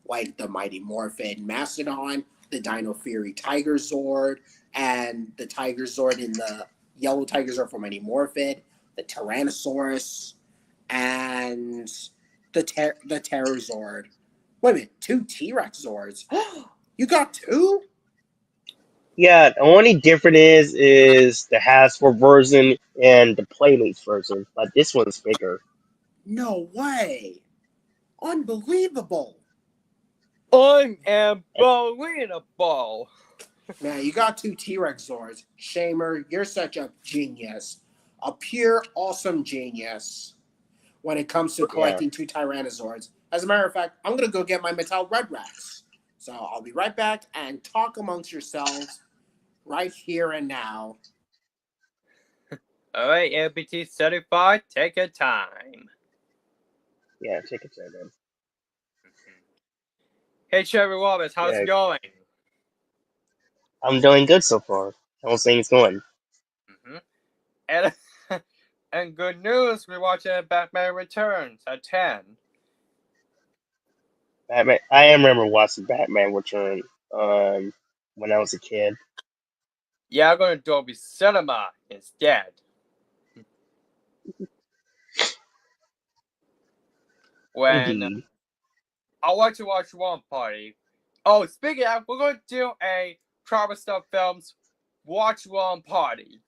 like the Mighty Morphin Mastodon, the Dino Fury Tiger Zord, and the Tiger Zord in the Yellow Tiger Zord from Mighty Morphin, the Tyrannosaurus, and the Terror Zord. Wait a minute, 2 T-Rex Zords. You got 2? Yeah, the only difference is the Hasbro version and the Playmates version, but this one's bigger. No way! Unbelievable! Unbelievable. Man, you got 2 T-Rex Zords. Shamer, you're such a genius. A pure, awesome genius when it comes to collecting 2 Tyrannosaurs. As a matter of fact, I'm going to go get my Mattel Red Rex. So I'll be right back and talk amongst yourselves right here and now. Alright, LBT 35, take your time. Yeah, take it there, then. Hey, Trevor Roberts, how's it going? I'm doing good so far. How's things going? And good news, we're watching Batman Returns at 10. Batman. I remember watching Batman Return when I was a kid. Yeah, I'm going to Dolby Cinema instead. When Indeed. I want to watch One Party. Oh, speaking of, we're going to do a Travel Stuff Films Watch One Party.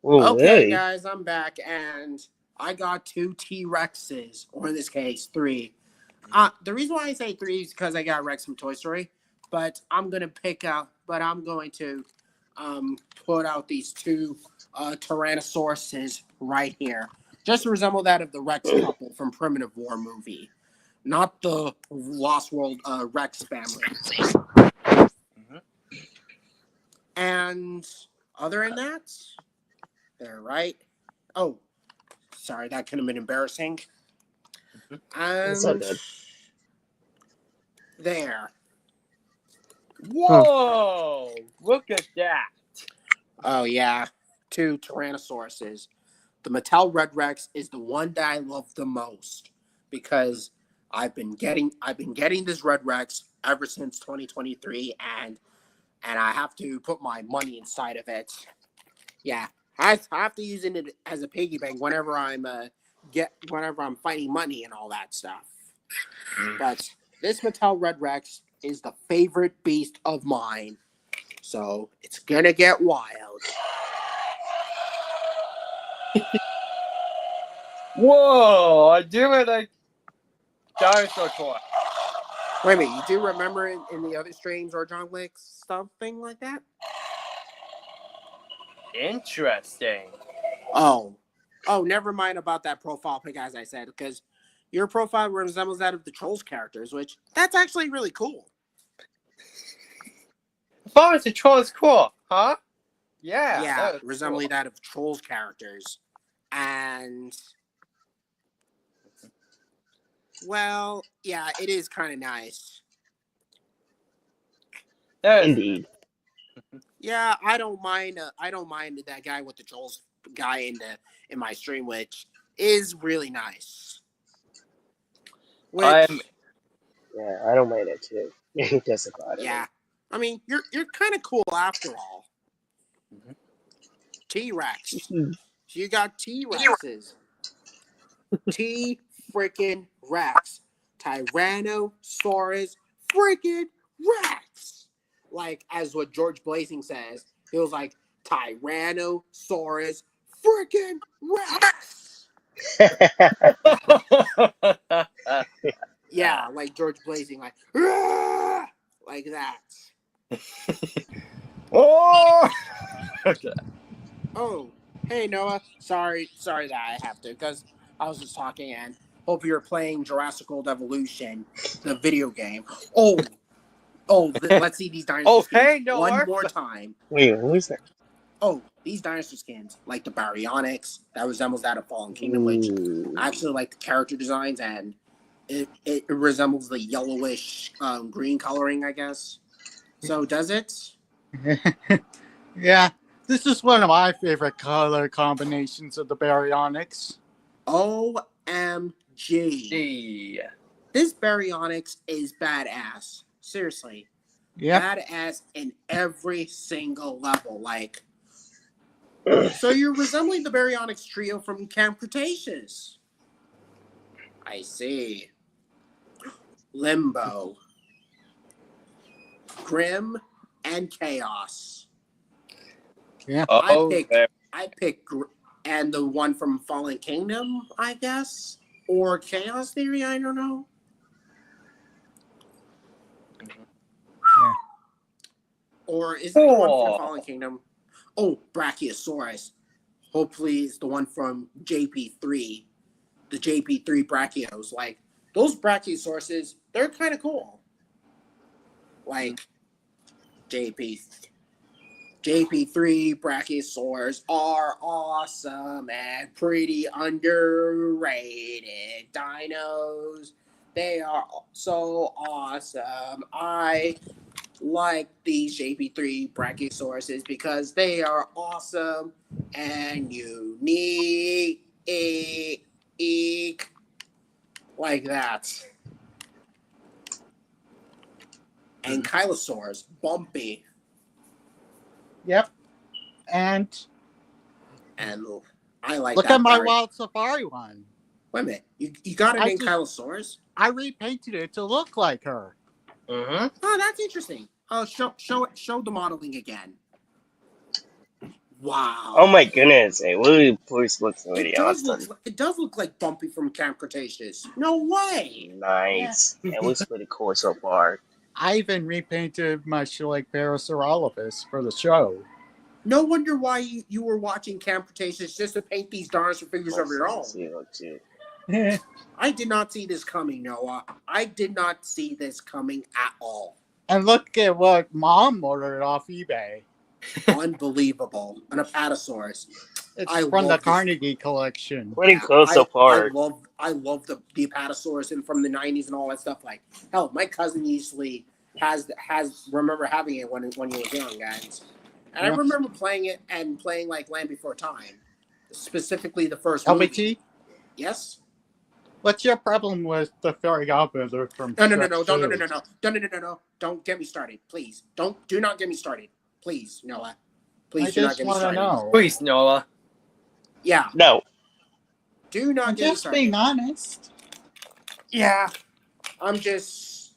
Ooh, Okay, hey. guys, I'm back, and I got 2 T-Rexes, or in this case, 3. The reason why I say 3 is because I got Rex from Toy Story, but I'm going to put out these 2 Tyrannosauruses right here, just to resemble that of the Rex couple from Primitive War movie, not the Lost World Rex family. And other than that, they're right. Oh, sorry, that could have been embarrassing. It's not good. There. Whoa! Look at that. Oh yeah, 2 Tyrannosauruses. The Mattel Red Rex is the one that I love the most because I've been getting this Red Rex ever since 2023, and I have to put my money inside of it. Yeah, I have to use it as a piggy bank whenever I'm finding money and all that stuff. But this Mattel Red Rex is the favorite beast of mine, so it's gonna get wild. Whoa! I do it like dinosaur toy. Wait a minute, you do remember in the other streams or John Wick's something like that? Interesting. Oh, never mind about that profile pic, as I said, because your profile resembles that of the Trolls characters, which that's actually really cool. Following the troll is cool, huh? Yeah. Yeah, That was resembling cool. that of Trolls characters, and well, yeah, it is kind of nice. That is, Indeed. Yeah, I don't mind. I don't mind that guy with the Trolls guy in my stream, which is really nice. Which, I'm Yeah, I don't mind it too. That's about it. yeah, I mean, you're kind of cool after all. Mhm. T-Rex. You got T-Rexes. T freaking Rex. Tyrannosaurus freaking Rex. Like, as what George Blazing says, he was like, Tyrannosaurus freaking Rex. Yeah, like George Blazing, like, "Rah!" Like that. Oh! Okay. Oh, hey Noah. Sorry that I have to, because I was just talking and hope you're playing Jurassic World Evolution, the video game. Let's see these dinosaur skins hey, Noah. one more time. Wait, who is that? Oh, these dinosaur skins, like the Baryonyx, that resembles that of Fallen Kingdom, which I actually like the character designs, and it resembles the yellowish green coloring, I guess. So does it? Yeah, this is one of my favorite color combinations of the Baryonyx. OMG. Gee. This Baryonyx is badass. Seriously. Yep. Badass in every single level. Like, so you're resembling the Baryonyx trio from Camp Cretaceous. I see. Limbo. Grim and Chaos. Yeah. Oh, I pick and the one from Fallen Kingdom, I guess, or Chaos Theory. I don't know. Yeah. Or is it the one from Fallen Kingdom? Oh, Brachiosaurus. Hopefully, it's the one from JP3. The JP3 Brachios. Like, those Brachiosauruses, they're kind of cool. Like, JP3 Brachiosaurs are awesome and pretty underrated dinos. They are so awesome. I like these JP3 Brachiosauruses because they are awesome and unique. Like that. And Kylosaurs, bumpy. Yep. And And I like look that. at my Wild Safari one. Wait a minute. You got it I in just- Kylosaurus? I repainted it to look like her. Mm-hmm. Oh, that's interesting. Oh, show the modeling again. Wow. Oh my goodness! Hey, will you please look the video? It does look like Bumpy from Camp Cretaceous. No way. Nice. It looks pretty cool so far. I even repainted my Parasaurolophus for the show. No wonder why you were watching Camp Cretaceous just to paint these dinosaur figures of your own. I did not see this coming, Noah. I did not see this coming at all. And look at what Mom ordered off eBay. Unbelievable. An Apatosaurus. It's I from the love this. Carnegie collection. Pretty cool so far. I love the Apatosaurus and from the 90s and all that stuff. Like, hell, my cousin usually has remember having it when he was young, guys. And I remember playing it and playing like Land Before Time. Specifically the first movie. LBT? Yes? What's your problem with the fairy godmother from No. Don't get me started, please. Do not get me started. Please, Noah. Please do not get me started. Know. Please, Noah. Yeah. No. Do not I'm get me just started. being honest. Yeah. I'm just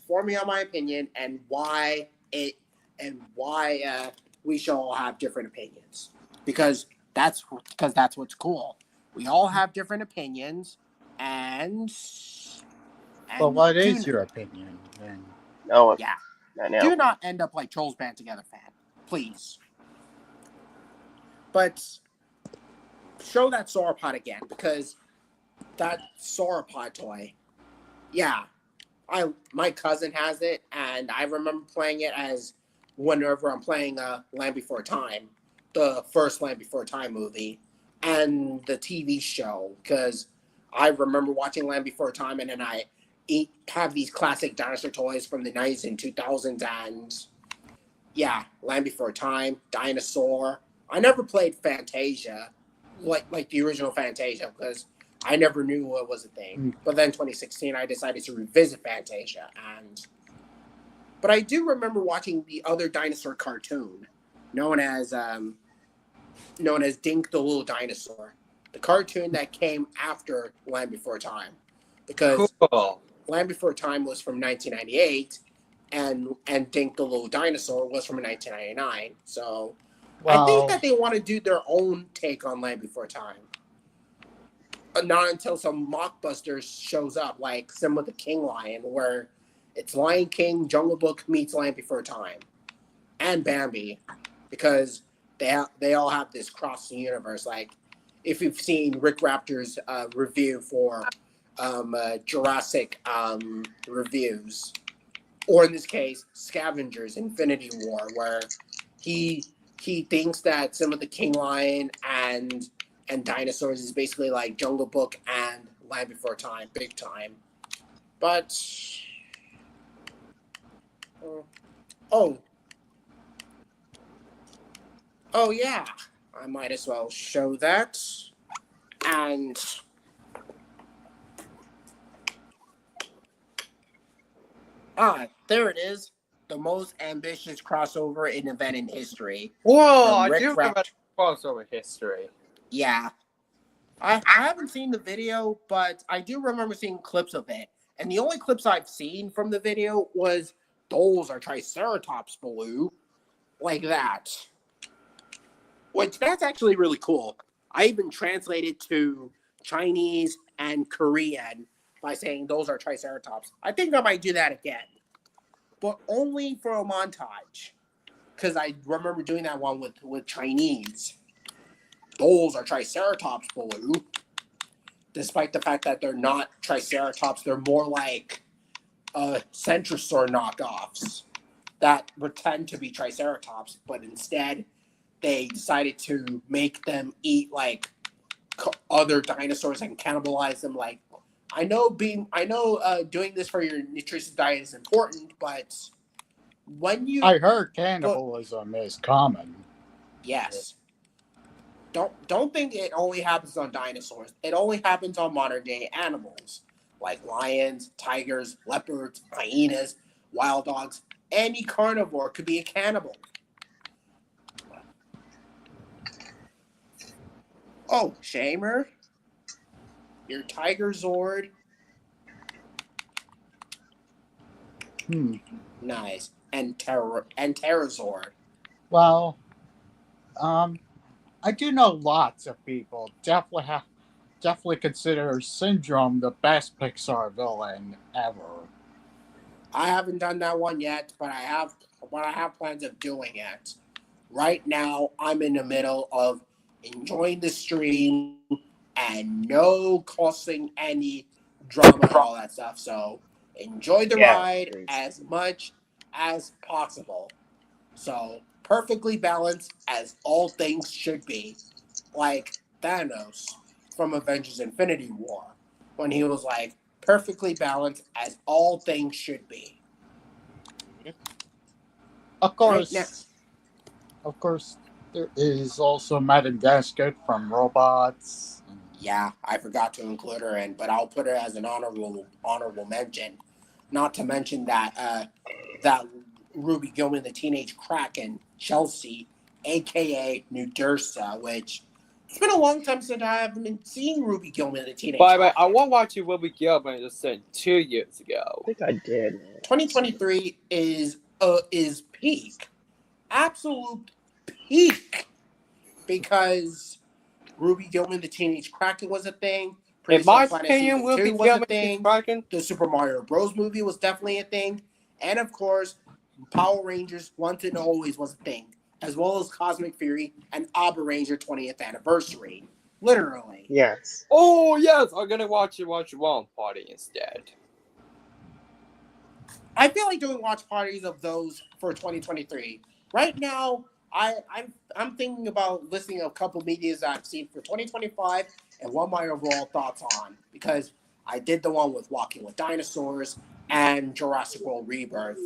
forming out my opinion and why we shall all have different opinions. Because that's what's cool. We all have different opinions, and But what do is your opinion then? No, yeah, not now. do not end up like Trolls Band Together fan, please. But show that sauropod again, because that sauropod toy, yeah, my cousin has it, and I remember playing it as whenever I'm playing Land Before Time, the first Land Before Time movie, and the TV show, because I remember watching Land Before Time, and then I have these classic dinosaur toys from the 90s and 2000s, and yeah, Land Before Time, Dinosaur. I never played Fantasia, like the original Fantasia, because I never knew what was a thing. But then 2016, I decided to revisit Fantasia, but I do remember watching the other dinosaur cartoon, known as Dink the Little Dinosaur, the cartoon that came after Land Before Time, because Cool. Land Before Time was from 1998, and Dink the Little Dinosaur was from 1999. So I think that they want to do their own take on Land Before Time. Not until some mockbusters shows up, like Simba the King Lion, where it's Lion King, Jungle Book meets Land Before Time, and Bambi, because they all have this cross the universe. Like, if you've seen Rick Raptor's review for Jurassic reviews, or in this case, Scavengers Infinity War, where he thinks that Simba the King Lion and dinosaurs is basically like Jungle Book and Land Before Time, big time. But oh yeah, I might as well show that. And there it is, the most ambitious crossover in event in history. Whoa, I Rick do remember Rapt- crossover history. Yeah. I haven't seen the video, but I do remember seeing clips of it. And the only clips I've seen from the video was those are Triceratops blue, like that. Which, that's actually really cool. I even translated to Chinese and Korean by saying those are Triceratops. I think I might do that again, but only for a montage, because I remember doing that one with Chinese. Those are Triceratops blue. Despite the fact that they're not Triceratops, they're more like Centrosaur knockoffs that pretend to be Triceratops, but instead they decided to make them eat like other dinosaurs and cannibalize them. Like, I know doing this for your nutritious diet is important, but when you I heard cannibalism is common. yes. Don't think it only happens on dinosaurs. It only happens on modern day animals like lions, tigers, leopards, hyenas, wild dogs. Any carnivore could be a cannibal. Oh, Shamer, your Tiger Zord. Nice. And Terrazord. Well, I do know lots of people definitely consider Syndrome the best Pixar villain ever. I haven't done that one yet, but I have plans of doing it. Right now, I'm in the middle of enjoying the stream and no causing any drama and all that stuff. So enjoy the ride as much as possible. So perfectly balanced as all things should be. Like Thanos from Avengers Infinity War, when he was like, perfectly balanced as all things should be. Of course, there is also Madame Gasket from Robots. Yeah, I forgot to include her in, but I'll put her as an honorable mention. Not to mention that Ruby Gilman, the Teenage Kraken, Chelsea, aka Nudursa, which it's been a long time since I haven't seen Ruby Gilman, the Teenage By the way, Kraken. I won't watch you Wilby Gilman just said 2 years ago. I think I did. 2023 is peak, absolute peak, because Ruby Gilman, the Teenage Kraken was a thing. In Princess my Planet opinion, Season will 2 be was a Gilman is thing. Kraken. The Super Mario Bros. Movie was definitely a thing. And of course, Power Rangers Once and Always was a thing. As well as Cosmic Fury and Abba Ranger 20th Anniversary. Literally. Yes. Oh yes, I'm gonna watch One Party instead. I feel like doing watch parties of those for 2023. Right now, I'm thinking about listing a couple medias that I've seen for 2025 and what my overall thoughts on, because I did the one with Walking with Dinosaurs and Jurassic World Rebirth,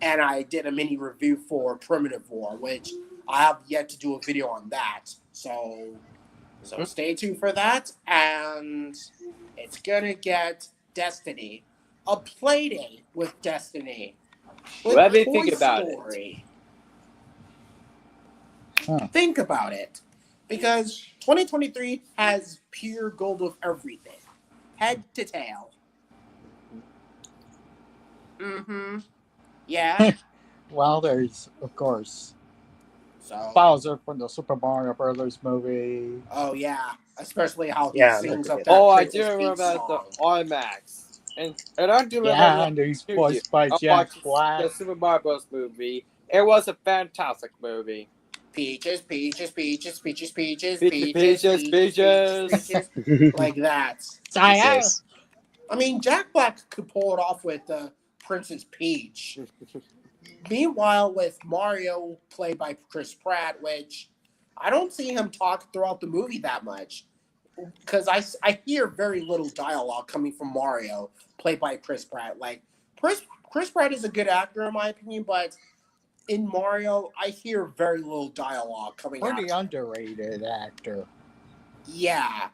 and I did a mini review for Primitive War, which I have yet to do a video on that. So stay tuned for that, and it's gonna get Destiny, a playdate with Destiny, with Let me Toy think about it. Story. Huh. Think about it, because 2023 has pure gold of everything, head to tail. Mm-hmm. Yeah. Well, there's, of course, So. Bowser from the Super Mario Brothers movie. Oh yeah, especially how he Yeah, don't sings up forget that that. Oh, I do Princess Peach remember the song. IMAX, and I do remember Yeah, the and he's preview. voiced by I Jack watched Black. the Super Mario Bros. Movie. It was a fantastic movie. Peaches, peaches, peaches, peaches, peaches, Peaches, peaches, peaches, peaches, peaches, peaches. peaches, like that. Saya! Jesus. I mean, Jack Black could pull it off with Princess Peach. Meanwhile, with Mario, played by Chris Pratt, which I don't see him talk throughout the movie that much, because I hear very little dialogue coming from Mario, played by Chris Pratt. Like, Chris Pratt is a good actor, in my opinion, but in Mario, I hear very little dialogue coming out. Pretty underrated actor. Yeah.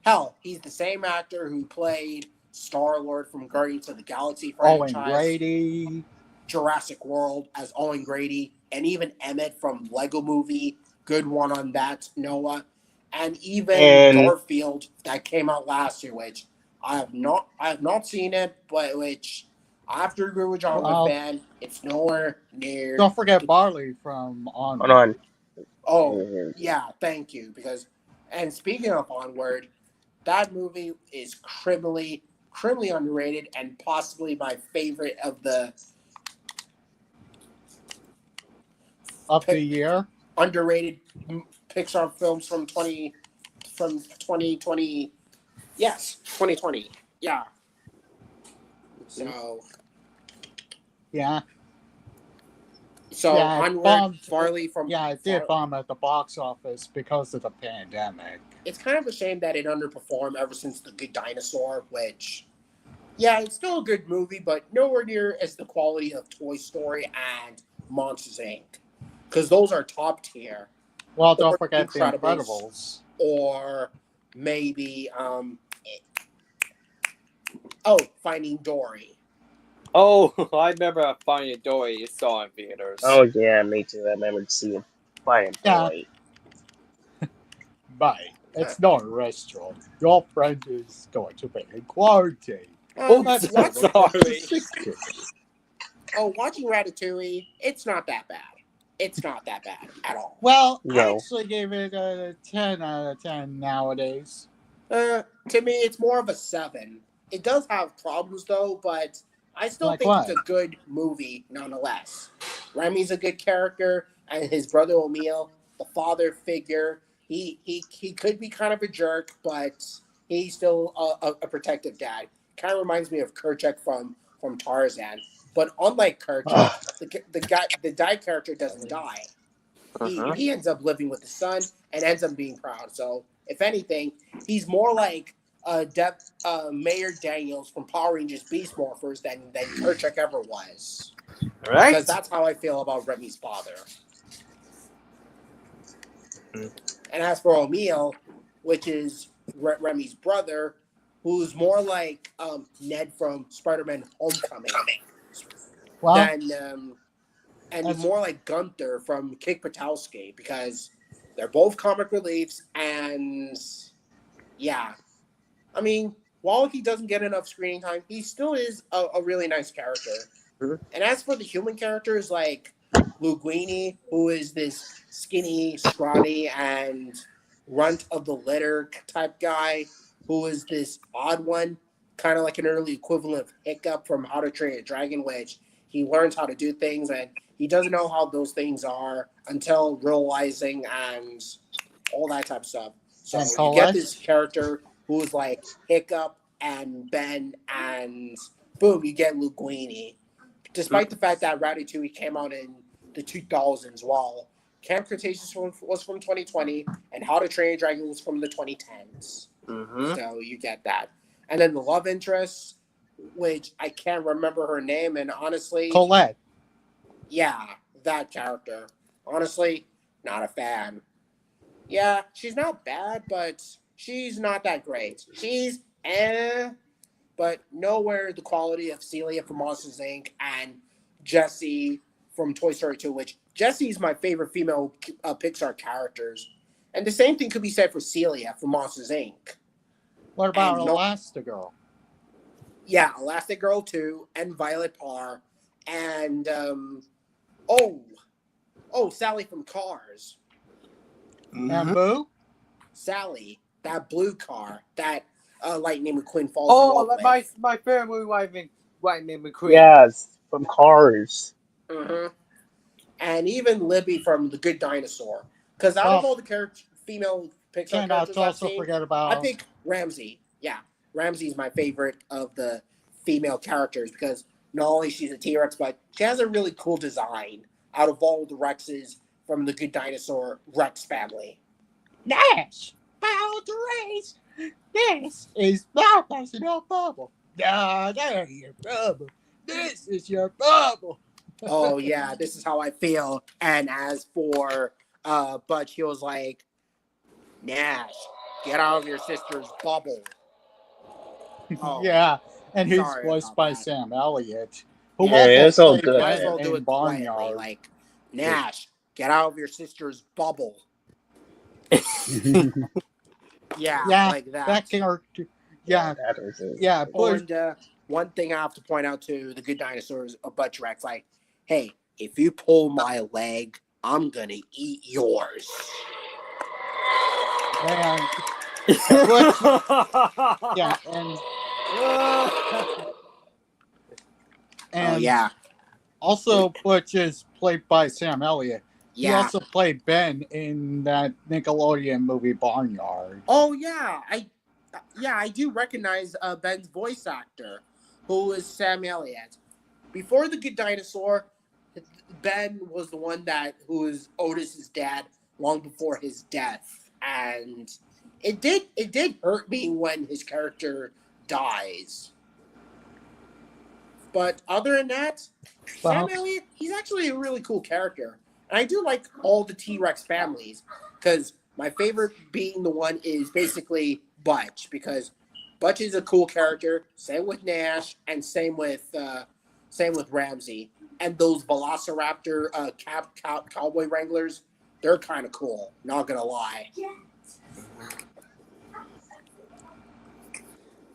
Hell, he's the same actor who played Star-Lord from Guardians of the Galaxy Owen franchise, Grady. Jurassic World as Owen Grady, and even Emmett from Lego Movie. Good one on that, Noah. And even And Garfield that came out last year, which I have not seen it, but which I have to agree with John Well, McFan, it's nowhere near. Don't forget Barley from hold Onward. on. Oh, yeah, thank you. And speaking of Onward, that movie is criminally underrated and possibly my favorite of the Of the year. underrated Pixar films from 2020. Yes, 2020. Yeah. So Yeah. So Yeah, it Onward, bombed. Farley from Yeah, it did bomb at the box office because of the pandemic. It's kind of a shame that it underperformed ever since The Good Dinosaur, which, yeah, it's still a good movie, but nowhere near as the quality of Toy Story and Monsters Inc. Because those are top tier. Well, don't Or forget The Incredibles. Incredibles. Or maybe Finding Dory. Oh, I remember Finding Dory saw in theaters. Oh yeah, me too. I remember seeing Fire Yeah. Boy. Bye. It's not a restaurant. Your friend is going to be in quarantine. Oh, That's so not sorry. Watching Ratatouille, it's not that bad. It's not that bad at all. Well, I No. actually gave it a 10 out of 10 nowadays. To me, it's more of a 7. It does have problems, though, but I still Like think what? it's a good movie, nonetheless. Remy's a good character, and his brother Emil, the father figure, he could be kind of a jerk, but he's still a protective dad. Kind of reminds me of Kerchak from Tarzan. But unlike Kerchak, the dad character doesn't die. He ends up living with the son and ends up being proud. So, if anything, he's more like Mayor Daniels from Power Rangers Beast Morphers than Kerchak ever was. Right? Because that's how I feel about Remy's father. And as for Emil, which is Remy's brother, who's more like Ned from Spider-Man Homecoming, Well, and more like Gunther from Kick Patowski, because they're both comic reliefs, and yeah. I mean, while he doesn't get enough screen time, he still is a really nice character. Mhm. And as for the human characters, like Linguini, who is this skinny, scrawny, and runt of the litter type guy who is this odd one, kind of like an early equivalent of Hiccup from How to Train a Dragon, which he learns how to do things and he doesn't know how those things are until realizing and all that type of stuff. So And you get Colette? this character who's like Hiccup and Ben, and boom, you get Linguini. Despite the fact that Ratatouille came out in the 2000s, while Camp Cretaceous was from 2020 and How to Train a Dragon was from the 2010s. Mm-hmm. So you get that. And then the love interest, which I can't remember her name, and honestly, Colette. yeah, that character. Honestly, not a fan. Yeah, she's not bad, but she's not that great. She's but nowhere the quality of Celia from Monsters Inc. and Jessie from Toy Story 2, which Jessie's my favorite female Pixar characters. And the same thing could be said for Celia from Monsters Inc. What about And no- Elastigirl? Yeah, Elastic Girl 2 and Violet Parr and Sally from Cars. And Boo? Sally, that blue car that Lightning McQueen falls in love with. My favorite Lightning McQueen. Yes, from Cars. Mm-hmm. And even Libby from The Good Dinosaur. Because out of all the female Pixar Cannot characters I've also seen, forget about... I think Ramsey. Yeah, Ramsey's my favorite of the female characters because not only she's a T-Rex, but she has a really cool design out of all the Rexes from The Good Dinosaur Rex family. Nash! How to race! This is my personal bubble. No, that ain't your bubble. This is your bubble. Oh yeah, this is how I feel. And as for Butch, he was like, Nash, get out of your sister's bubble. Oh, Yeah, and he's sorry voiced about by that. Sam Elliott, who Yeah, it's all played good, might as Ben well do in it quietly. Barnyard. Like, Nash, get out of your sister's bubble. Yeah, Yeah, like that. that character. Yeah, that is it. yeah, Bush. And one thing I have to point out to the Good Dinosaurs, Butch Rex, like, hey, if you pull my leg, I'm gonna eat yours. And, yeah, and Oh yeah, also Butch is played by Sam Elliott. He yeah. also played Ben in that Nickelodeon movie Barnyard. Oh yeah, I do recognize Ben's voice actor, who is Sam Elliott. Before the Good Dinosaur, Ben was the one who was Otis's dad long before his death, and it did hurt me when his character dies. But other than that, Well, Sam Elliott, he's actually a really cool character. And I do like all the T-Rex families, because my favorite being the one is basically Butch, because Butch is a cool character. Same with Nash, and same with Ramsey. And those Velociraptor cowboy wranglers, they're kind of cool. Not gonna lie.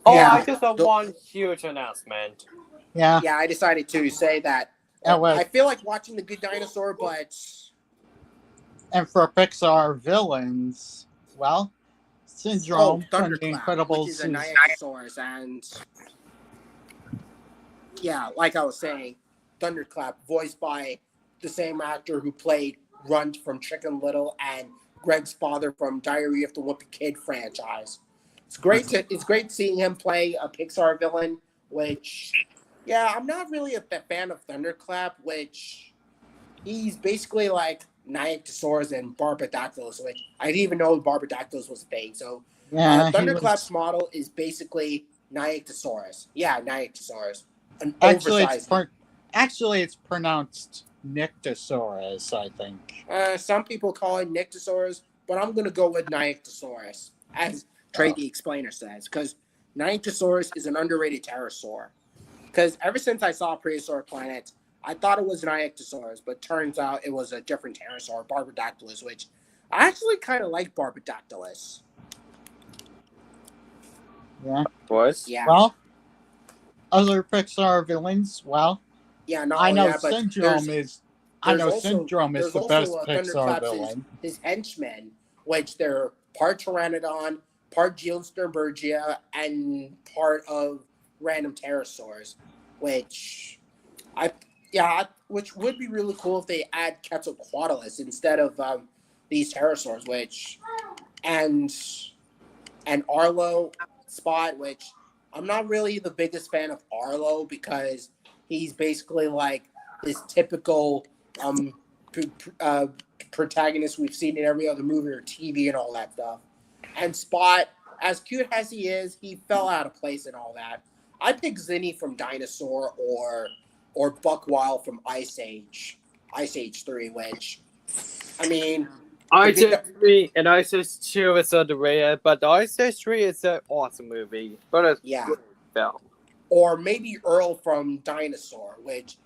Oh, Yeah. I just have one huge announcement. yeah, Yeah, I decided to say that. I feel like watching The Good Dinosaur, but and for Pixar villains, well, Syndrome from The Thunderclap, Incredibles which is a is Nyaxasaurus, and yeah, like I was saying, Thunderclap, voiced by the same actor who played Runt from Chicken Little and Greg's father from Diary of the Wimpy Kid franchise. It's great seeing him play a Pixar villain, which, yeah, I'm not really a fan of Thunderclap, which he's basically like Nyaxasaurus and Barbadactylus, which I didn't even know Barbadactylus was a thing. So yeah, Thunderclap's model is basically Nyaxasaurus. Yeah, Nyaxasaurus. An actually oversized. it's pronounced Nyctosaurus, I think. Some people call it Nyctosaurus, but I'm gonna go with Nyaxasaurus, as Trey the Explainer says, because Nyaxasaurus is an underrated pterosaur. Because ever since I saw Prehistoric Planet, I thought it was Nyaxasaurus, but turns out it was a different pterosaur, Barbadactylus, which I actually kind of like Barbadactylus. Yeah. Boys? Yeah. Well, other Pixar villains, well, Yeah, no, I know yeah, but Syndrome is the there's best also, Pixar Thunderclap's villain. his henchmen, which they're part Pteranodon, part Geosternbergia, and part of random pterosaurs, which I which would be really cool if they add Quetzalcoatlus instead of these pterosaurs, which and and Arlo spot, which I'm not really the biggest fan of Arlo because he's basically like this typical um p- p- uh, protagonist we've seen in every other movie or TV and all that stuff. And Spot, as cute as he is, he fell out of place and all that. I pick Zinni from Dinosaur or Buckwild from Ice Age 3, which I mean the Ice good Age 3 and Ice Age 2 is underrated, but the Ice Age 3 is an awesome movie. But it's yeah. good film. Or maybe Earl from Dinosaur, which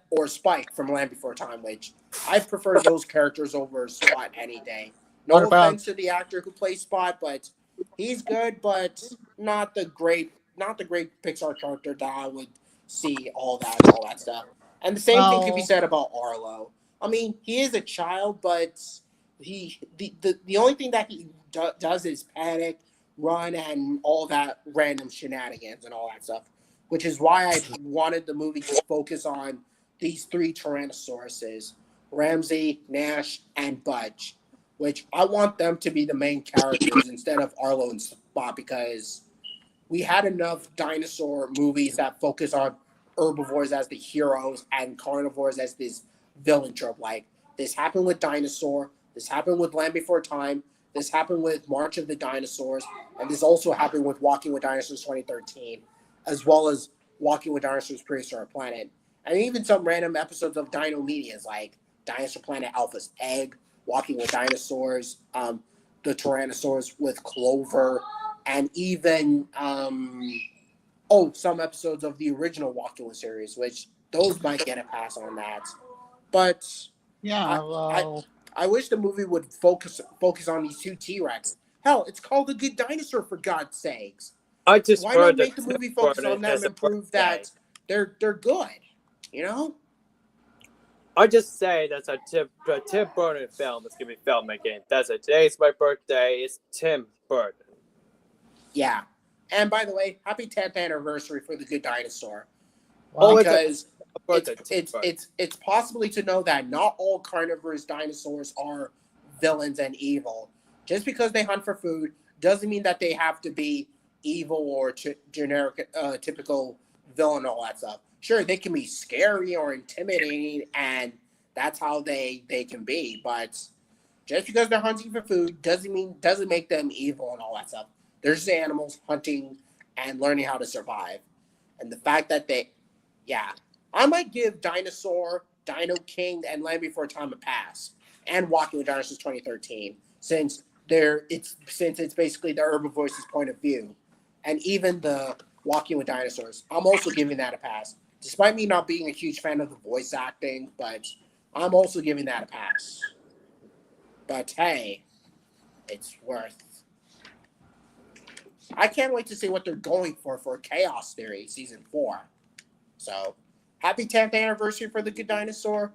or Spike from Land Before Time, which I prefer those characters over Spot any day. What No about offense to the actor who plays Spot, but he's good, but not the great Pixar character that I would see all that and all that stuff. And the same thing could be well? said about Arlo. I mean, he is a child, but the only thing that he does is panic, run, and all that random shenanigans and all that stuff, which is why I wanted the movie to focus on these three Tyrannosauruses, Ramsey, Nash, and Budge, which I want them to be the main characters instead of Arlo and Spot because we had enough dinosaur movies that focus on herbivores as the heroes and carnivores as this villain trope. Like this happened with Dinosaur, this happened with Land Before Time, this happened with March of the Dinosaurs, and this also happened with Walking with Dinosaurs 2013, as well as Walking with Dinosaurs Prehistoric Planet, and even some random episodes of Dino Medias like Dinosaur Planet Alpha's Egg, Walking with Dinosaurs, the Tyrannosaurs with Clover, and even some episodes of the original Walking with series, which those might get a pass on that. But Yeah, I I well, I wish the movie would focus on these two T-Rex. Hell, it's called The Good Dinosaur for God's sakes. I just Why not heard that make the Tim movie focus Burton on them has a and prove birthday. that they're good? You know? I just say that's a Tim Burton film is gonna be filmmaking. That's it. Today's my birthday. It's Tim Burton. Yeah. And by the way, happy 10th anniversary for The Good Dinosaur. Oh, well, it's a Because birthday. Tim Burton. it's possibly to know that not all carnivorous dinosaurs are villains and evil. Just because they hunt for food doesn't mean that they have to be evil or generic, typical villain, all that stuff. Sure, they can be scary or intimidating, and that's how they can be. But just because they're hunting for food doesn't make them evil and all that stuff. They're just animals hunting and learning how to survive. And the fact that yeah, I might give Dinosaur, Dino King, and Land Before Time a pass, and Walking with Dinosaurs 2013, since it's basically the herbivore's point of view, and even the Walking with Dinosaurs, I'm also giving that a pass, despite me not being a huge fan of the voice acting, but I'm also giving that a pass. But hey, it's worth. I can't wait to see what they're going for Chaos Theory season 4. So, happy 10th anniversary for the Good Dinosaur,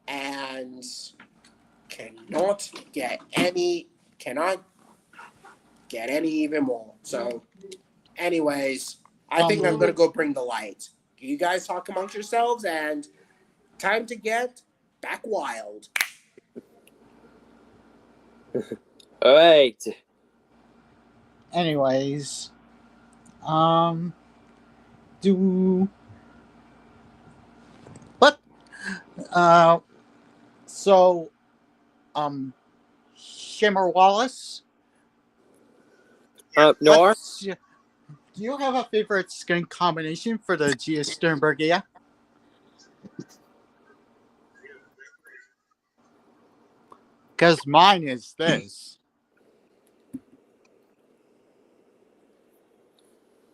and cannot get any even more. So, anyways, I think I'm gonna go bring the light. You guys talk amongst yourselves, and time to get back wild. All right. anyways, do but so Shimmer Wallace, Nor. do you have a favorite skin combination for the Gia Sternbergia? Because mine is this.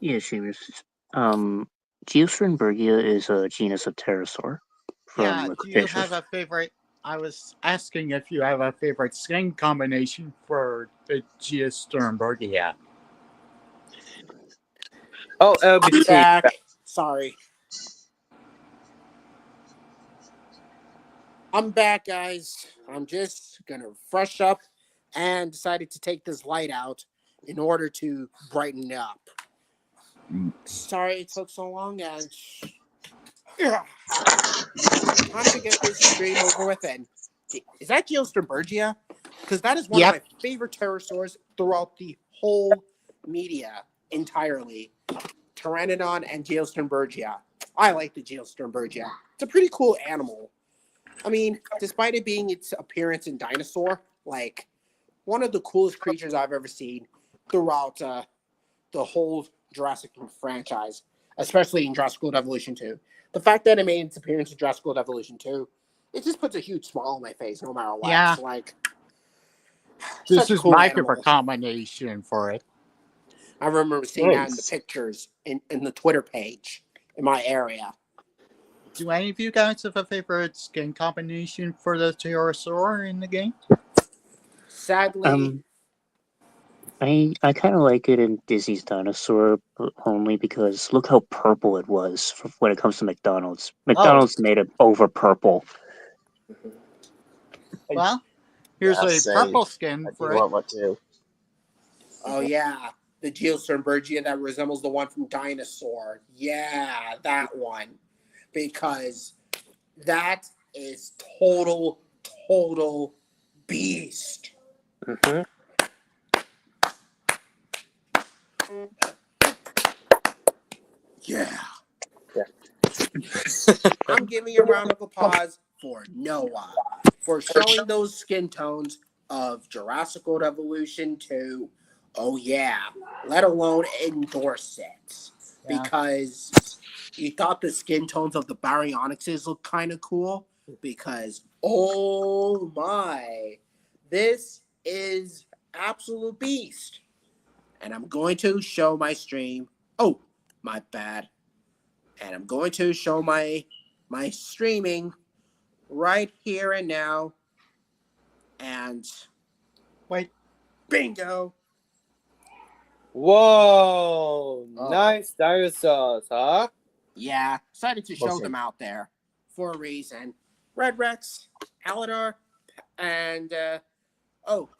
Yeah, Seamus. Geosternbergia is a genus of pterosaur Yeah, from the do you Cretaceous. have a favorite? I was asking if you have a favorite skin combination for the Gia Sternbergia. Oh, LBT. Back. Sorry. I'm back, guys. I'm just gonna fresh up and decided to take this light out in order to brighten it up. Sorry it took so long, and time to get this stream over with. And is that Geosternbergia? Because that is one of my favorite pterosaurs throughout the whole media entirely. Pteranodon and Geosternbergia. I like the Geosternbergia. It's a pretty cool animal. I mean, despite it being its appearance in dinosaur, like one of the coolest creatures I've ever seen throughout the whole Jurassic franchise, especially in Jurassic World Evolution 2. The fact that it made its appearance in Jurassic World Evolution 2, it just puts a huge smile on my face no matter what. Yeah. It's like, This is cool my animal. favorite combination for it. I remember seeing that in the Nice. pictures in the Twitter page in my area. Do any of you guys have a favorite skin combination for the pterosaur in the game? Sadly, I kind of like it in Disney's Dinosaur, but only because look how purple it was when it comes to McDonald's. McDonald's made it over purple. Well, here's Yeah, a same. purple skin I do for it. want one too. oh yeah, the Geosternbergia that resembles the one from Dinosaur. Yeah, that one. Because that is total beast. Mm-hmm. Yeah. Yeah. I'm giving a round of applause for Noah for showing those skin tones of Jurassic World Evolution 2. Oh yeah, let alone endorse it. Yeah. Because you thought the skin tones of the Baryonyxes looked kind of cool. Because, oh my, this is absolute beast. And I'm going to show my stream. Oh, my bad. And I'm going to show my streaming right here and now. And Wait. bingo. Whoa, nice dinosaurs, huh? Yeah, decided to show Listen. them out there for a reason. Red Rex, Alidar, and the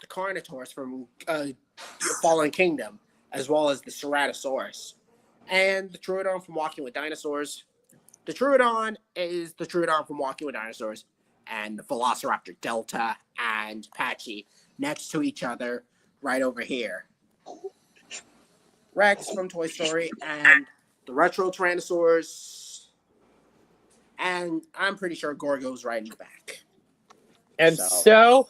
Carnotaurus from Fallen Kingdom, as well as the Ceratosaurus. And the Troodon from Walking with Dinosaurs. The Troodon is the Troodon from Walking with Dinosaurs, and the Velociraptor Delta and Patchy next to each other right over here. Rex from Toy Story and the Retro Tyrannosaurs, and I'm pretty sure Gorgo's right in the back. And so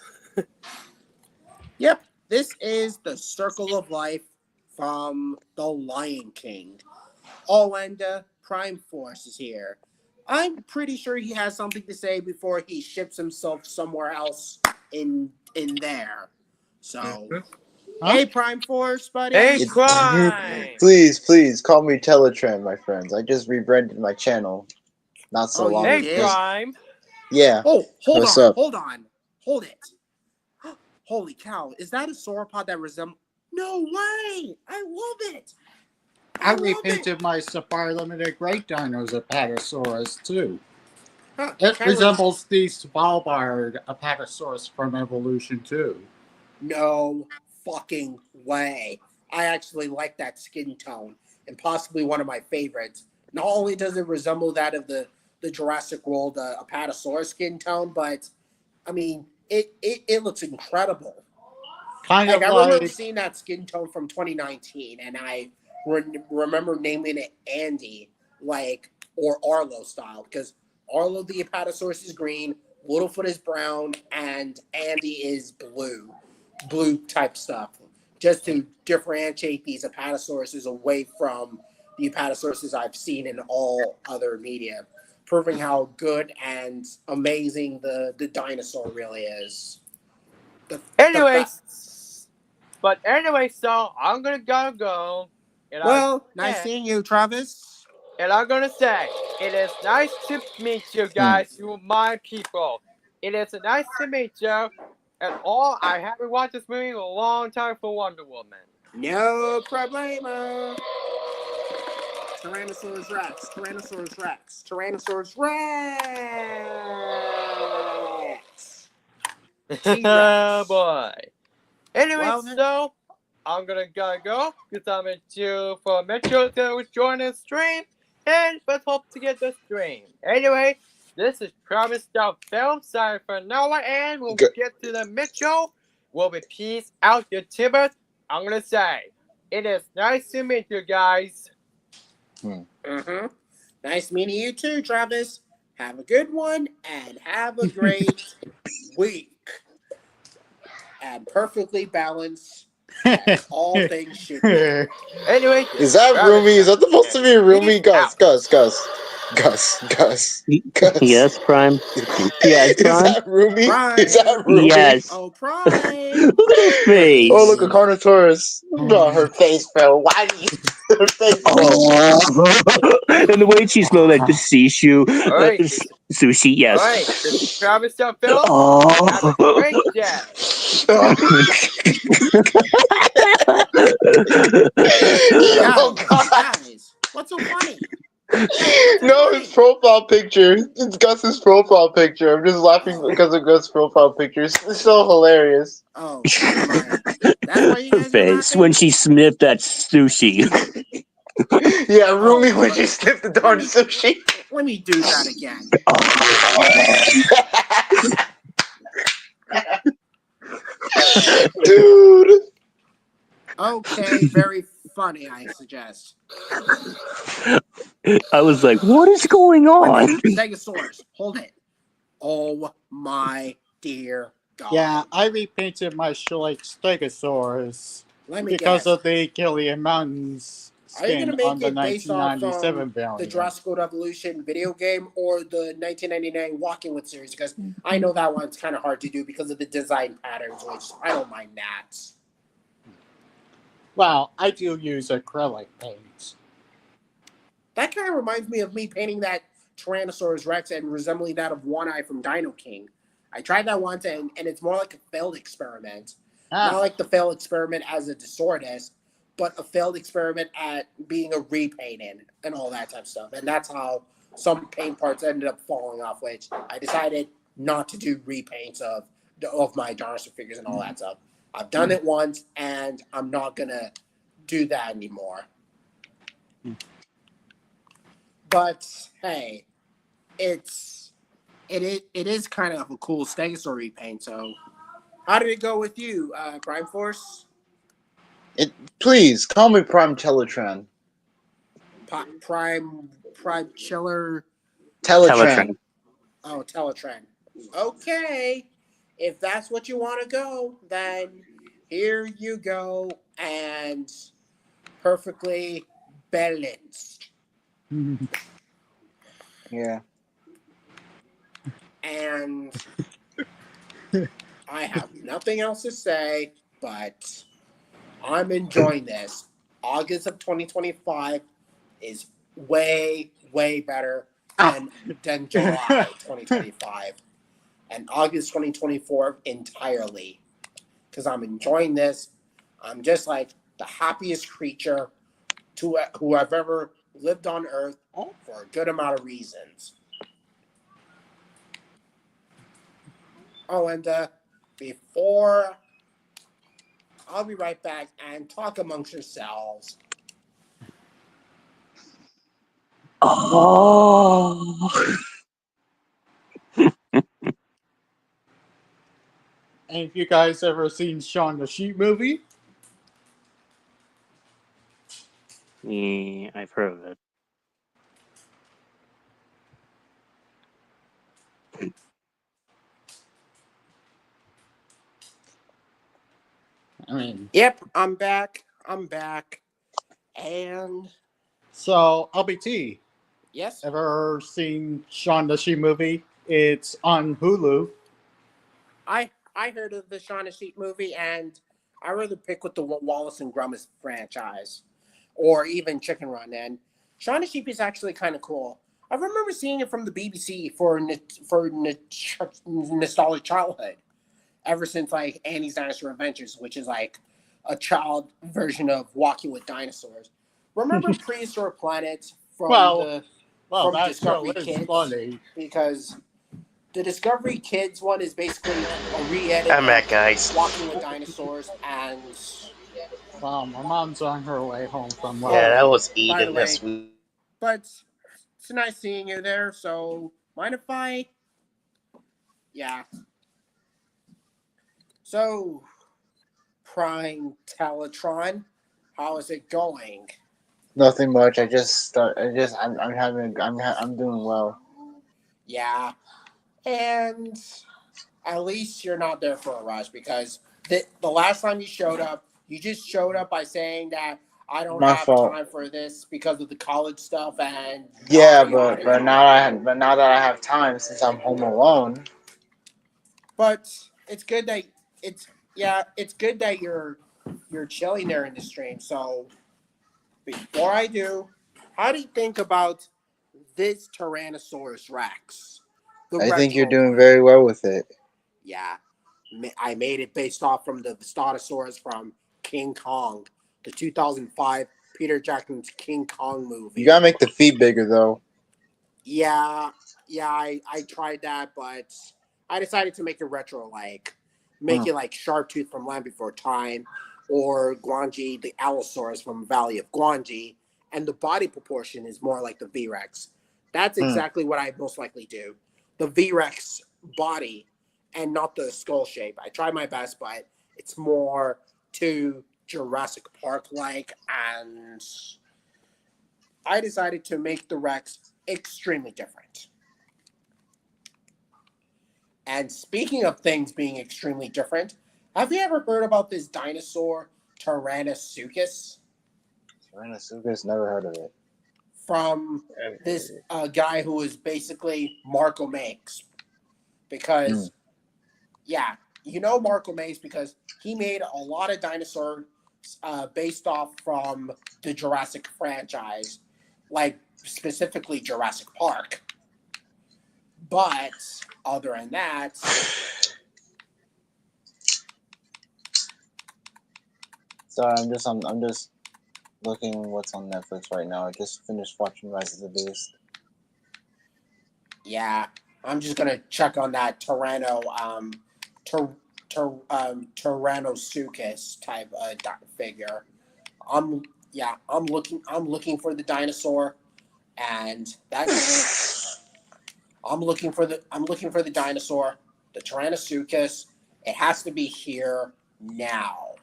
Yep, this is the Circle of Life from The Lion King. Olinda Prime Force is here. I'm pretty sure he has something to say before he ships himself somewhere else in there. So, hey Prime Force, buddy. hey, Prime! Please call me Teletran, my friends. I just rebranded my channel not so long Hey, ago. did? Prime! Yeah. Oh, hold What's on, up? hold it. Holy cow, is that a sauropod that resembles... No way! I love it! I love repainted my Safari Limited Great Dinos Apatosaurus too. Huh, It kinda resembles the Svalbard Apatosaurus from Evolution 2. No fucking way. I actually like that skin tone, and possibly one of my favorites. Not only does it resemble that of the Jurassic World Apatosaurus skin tone, but I mean, it looks incredible. Kind Like, of I remember like seeing that skin tone from 2019, and I remember naming it Andy, like, or Arlo style, because Arlo the Apatosaurus is green, Littlefoot is brown, and Andy is blue type stuff, just to differentiate these Apatosauruses away from the Apatosauruses I've seen in all other media, proving how good and amazing the dinosaur really is. Anyway, so I'm gonna go. And Well, nice seeing you, Travis. And I'm gonna say, it is nice to meet you guys, you my people. It is nice to meet you. And I haven't watched this movie in a long time for Wonder Woman. No problemo. Tyrannosaurus Rex, Tyrannosaurus Rex, Tyrannosaurus Rex. Oh boy. Anyway, Well, then- so I'm gonna go because I'm into for Metro to join the stream, and let's hope to get the stream. Anyway, this is Promise Style Film. Sorry for Noah, and we'll Good. get to the Metro. We'll be peace out, YouTubers. I'm gonna say it is nice to meet you guys. Mm-hmm. Nice meeting you too, Travis. Have a good one and have a great week. And perfectly balanced as all things should be. Anyway, Is that Travis Rumi? Is that supposed to be Rumi? Peace out. Gus. Yes, Prime. Yes, Is Prime. that Rumi? Prime. Is that Rumi? Yes. Oh, Prime. Look at her face. Oh, look, a Carnotaurus. Oh, her face fell. Why do you... Her face fell. Oh. And the way she smelled like the seashoe, Alright, sushi. Yes. Alright, this is Travis Style Film. Have Oh. a great day. Oh, Yo, God. guys, what's so funny? What's so No, funny? his profile picture. It's Gus's profile picture. I'm just laughing because of Gus's profile picture. It's so hilarious. Oh, never mind. That's why you Her guys are face laughing? when she sniffed that sushi. Yeah, Rumi when she sniffed the darn sushi. Let me do that again. Dude. Okay, very funny, I suggest. I was like, what is going on? Stegosaurus, hold it. Oh my dear God. Yeah, I repainted my Shrek Stegosaurus Let me because guess. of the Gillian Mountains Are you skin gonna make on the it based off 1997 the variant. Jurassic World Evolution video game or the 1999 Walking With series? Because I know that one's kind of hard to do because of the design patterns, which I don't mind that. Well, I do use acrylic paint. That kind of reminds me of me painting that Tyrannosaurus Rex and resembling that of One Eye from Dino King. I tried that once, and it's more like a failed experiment. Not like the failed experiment as a Disortus, but a failed experiment at being a repainted and all that type of stuff. And that's how some paint parts ended up falling off, which I decided not to do repaints of my dinosaur figures and all that stuff. I've done it once, and I'm not going to do that anymore. But hey, it is kind of a cool Stegosaur repaint. So, how did it go with you, Prime Force? Please call me Prime Teletran. Prime Chiller. Teletran. Oh, Teletran. Okay, if that's what you want to go, then here you go, and perfectly balanced. Yeah. And I have nothing else to say, but I'm enjoying this. August of 2025 is way, way better than July 2025 and August 2024 entirely. Because I'm enjoying this. I'm just like the happiest creature who I've ever lived on Earth for a good amount of reasons. Oh, and before, I'll be right back and talk amongst yourselves. Oh. And if you guys ever seen Shaun the Sheep movie? Yeah, I've heard of it. I mean, Yep, I'm back. And so LBT, yes, ever seen Shaun the Sheep movie? It's on Hulu. I heard of the Shaun the Sheep movie, and I rather pick with the Wallace and Gromit franchise, or even Chicken Run. And Shaun the Sheep is actually kind of cool. I remember seeing it from the BBC for nostalgic childhood, ever since like Annie's Dinosaur Adventures, which is like a child version of Walking with Dinosaurs. Remember Prehistoric Planet from Well, that Discovery show is Kids? funny. Because The Discovery Kids one is basically a re-edit I'm of back, guys. Walking with Dinosaurs. And Wow, my mom's on her way home from Yeah, oh, that was by the Eden. That's way, sweet. but it's nice seeing you there. So mind if I? Yeah. So Prime Teletron, how is it going? Nothing much. I'm doing well. Yeah, and at least you're not there for a rush because the last time you showed up, you just showed up by saying that I don't My have fault. time for this because of the college stuff and Yeah, yada yada but now that I have time since I'm home alone. But it's good that it's good that you're chilling there in the stream. So before I do, how do you think about this Tyrannosaurus Rex, the I think you're retro doing one? very well with it. Yeah, I made it based off from the Statosaurus from King Kong, the 2005 Peter Jackson's King Kong You movie. gotta make the feet bigger though. Yeah, yeah, I tried that, but I decided to make it retro, like Hmm. make it like Sharptooth from Land Before Time, or Guanji the Allosaurus from Valley of Guanji, and the body proportion is more like the V Rex. That's Hmm. exactly what I most likely do. The V Rex body, and not the skull shape. I tried my best, but it's more to Jurassic Park like, and I decided to make the Rex extremely different. And speaking of things being extremely different, have you ever heard about this dinosaur Tyrannosuchus Tyrannosaurus, never heard of it. from this guy who was basically Marco Makes? Hmm. Because, yeah, you know Marco Makes because he made a lot of dinosaurs based off from the Jurassic franchise, like specifically Jurassic Park. But other than that, Sorry, I'm just looking what's on Netflix right now. I just finished watching Rise of the Beast. yeah, I'm just gonna check on that Tyrannosuchus type figure. I'm looking for the dinosaur, and that I'm looking for the dinosaur, the Tyrannosuchus. It has to be here now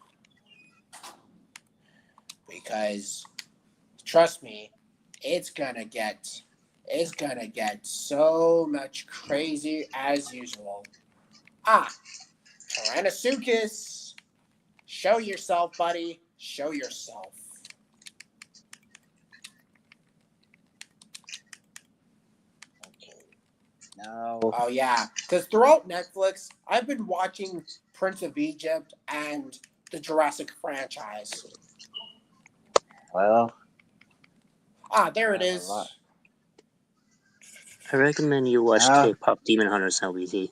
because trust me, it's gonna get it's gonna get so much crazy as usual. Ah, Tyrannosuchus, show yourself, buddy. Show yourself. Okay. Now, Oh yeah, because throughout Netflix, I've been watching Prince of Egypt and the Jurassic franchise. well, Ah, there I it have a lot. is. I recommend you watch Now, K-pop Demon Hunters LBT.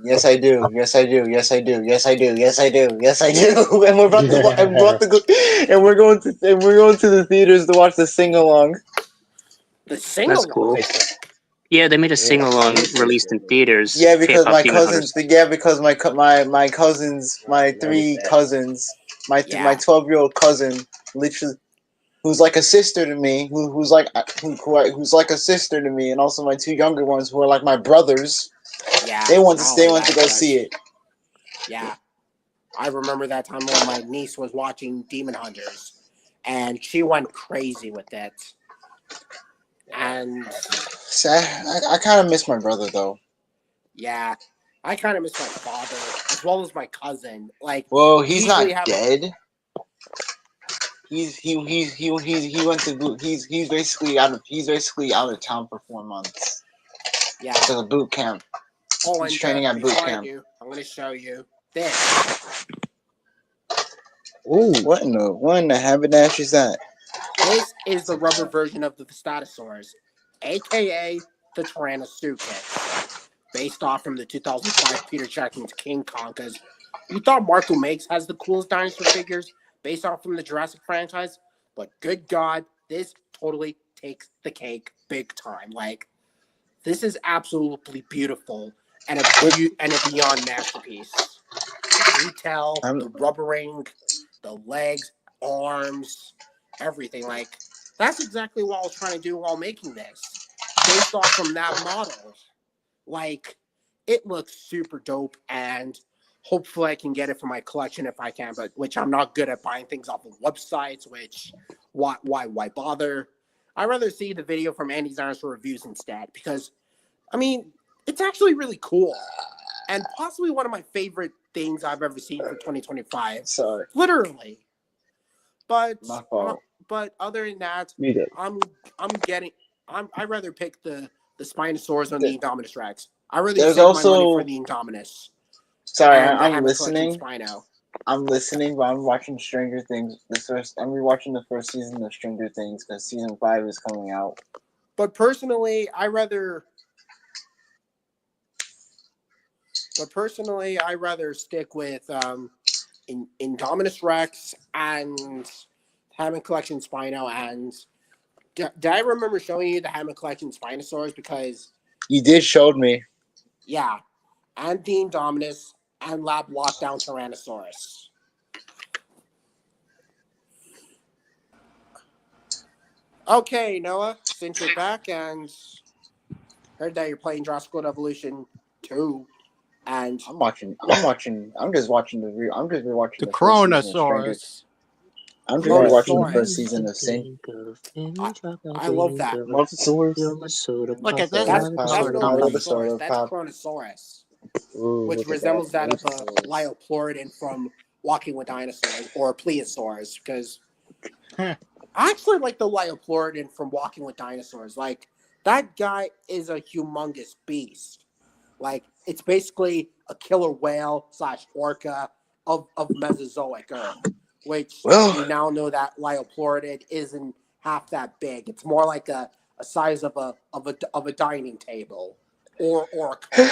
yes, I do. Yes, I do. Yes, I do. Yes, I do. Yes, I do. Yes, I do. And we're about to go, and we're going to the theaters to watch the sing along. The sing That's along. cool. Yeah, they made a Yeah, sing-along it is released in good. theaters. Yeah, because K-pop my Demon cousins. Hunters. Yeah, because my cousins, my Notice three that. cousins, my Yeah, 12-year-old cousin, literally, who's like a sister to me, who's like a sister to me, and also my two younger ones who are like my brothers. yeah. They want Not only to that, go but see it. yeah, I remember that time when my niece was watching Demon Hunters, and she went crazy with it. And See, I kind of miss my brother though. yeah, I kind of miss my father as well as my cousin. Like Well, we he's not usually have a dead. He went to he's basically out of town for 4 months yeah. to the boot camp. Oh, He's and training at boot before I camp. do, I'm gonna show you this. Ooh, what in the haberdasher is that? This is the rubber version of the Statosaurus, aka the Tyrannosuchus, based off from the 2005 Peter Jackson's King Kong. Because you thought Marco Makes has the coolest dinosaur figures based off from the Jurassic franchise, but good God, this totally takes the cake big time. Like This is absolutely beautiful and a beyond masterpiece. The detail, I'm the rubbering, the legs, arms, everything. Like, that's exactly what I was trying to do while making this. Based off from that model. Like, it looks super dope, and hopefully I can get it for my collection if I can, but which I'm not good at buying things off of websites, which why bother? I'd rather see the video from Andy's Dinosaur Reviews instead, because I mean, it's actually really cool. And possibly one of my favorite things I've ever seen for 2025. sorry, Literally. But my fault. but other than that, You good. I'm getting I'd rather pick the Spinosaurus on Th- the Indominus Rex. I'd rather There's save my money for also the Indominus sorry, and the I'm Hammer Collection listening. Spino. I'm listening, but I'm watching Stranger Things. I'm rewatching the first season of Stranger Things because season 5 is coming out. But personally, I rather stick with Indominus Rex and Hammond Collection Spino. And did I remember showing you the Hammond Collection Spinosaurus? Because You did showed me. yeah, and the Indominus and Lab Lockdown Tyrannosaurus. Okay, Noah, since you're back and heard that you're playing Jurassic World Evolution 2, and I'm just watching the I'm just rewatching The the first season of Stranger. Chronosaurus. I'm just rewatching the Chronosaurus. first season of Saint. I love that. Monstersaurus. Look at this. That's Power, no power, the Brontosaurus. soda, That's pop. Chronosaurus, Ooh, which look at that. resembles that of a Monstersaurus. Lyopleurodon from Walking with Dinosaurs, or Plesiosaurus, because Huh. I actually like the Lyopleurodon from Walking with Dinosaurs. Like, that guy is a humongous beast. Like, it's basically a killer whale / orca of Mesozoic Earth, which Well, we now know that Lyopleurodon isn't half that big. It's more like a size of a dining table or a car.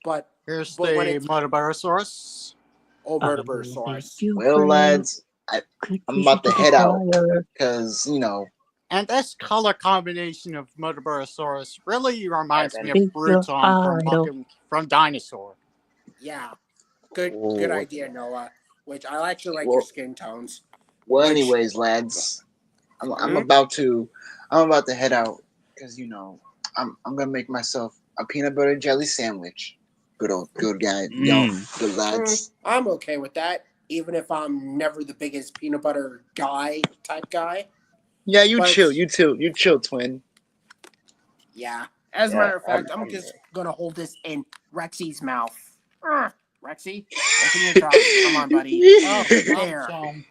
But Here's but when the it's Metabarosaurus. Obertosaurus. well, lads, I'm about to head out because And this color combination of Metabarosaurus really reminds me of Be your Bruton idol. from Dinosaur. Yeah, good Ooh. idea, Noah. Which I actually like your Well- skin tones. Well, Which- anyways, lads, I'm Mhm. about to head out because I'm gonna make myself a peanut butter jelly sandwich. Good guy, good lads. I'm okay with that, even if I'm never the biggest peanut butter type guy. Yeah, you But- chill, you chill, twin. Yeah. As a Yeah, matter of fact, I'm I'm just there. gonna hold this in Rexy's mouth. Rexy, open your jaws. Come on, buddy. Oh, There. some.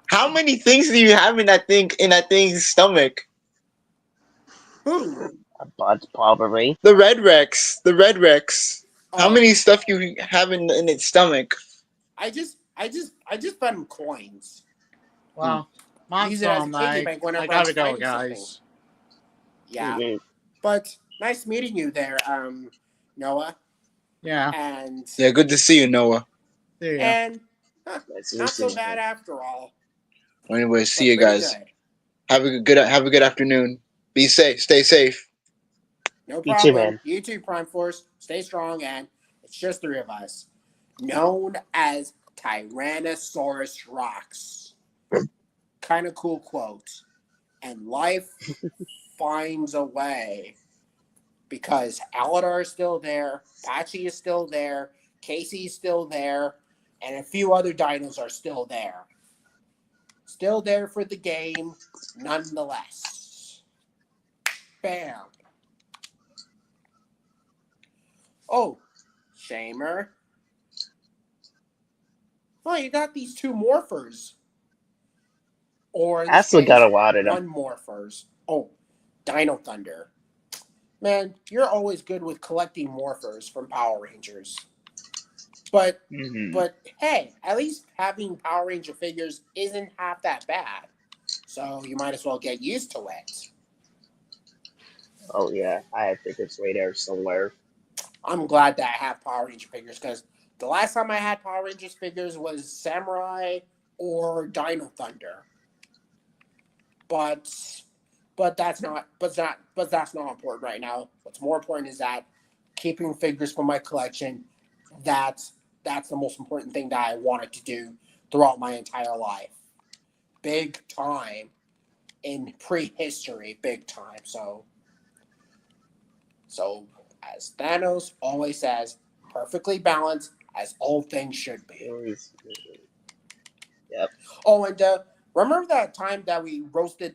How many things do you have in that thing's stomach? Who? A bunch, probably. The Red Rex. How Oh, many stuff you have in its stomach? I just fed him coins. Well, Use it as a Monsom, piggy I bank whenever gotta I'm go, fighting guys. something. Yeah. Mhm. But nice meeting you there, Noah. Yeah, And Yeah, good to see you, Noah. see ya. and Nice to not see so you. bad after all. Anyway, see But you pretty guys. good. Have a good afternoon. Be safe. Stay safe. No You too, problem. man. You too, Prime Force. Stay strong, and it's just 3 of us. Known as Tyrannosaurus Rex. Kind of cool quote. And life finds a way. Because Aladar is still there, Patchy is still there, Casey is still there, and a few other dinos are still there. Still there for the game, nonetheless. Bam. Oh, Shamer. Oh, you got these 2 morphers. Or in I this still case, got a lot of them. 1 morphers. Oh, Dino Thunder. Man, you're always good with collecting morphers from Power Rangers. But hey, at least having Power Ranger figures isn't half that bad. So you might as well get used to it. Oh yeah, I have figures right there somewhere. I'm glad that I have Power Ranger figures because the last time I had Power Rangers figures was Samurai or Dino Thunder. But but that's not important right now. What's more important is that keeping figures for my collection. That's that's the most important thing that I wanted to do throughout my entire life. Big time in prehistory, big time. So as Thanos always says, perfectly balanced as all things should be. Yep. Oh, and remember that time that we roasted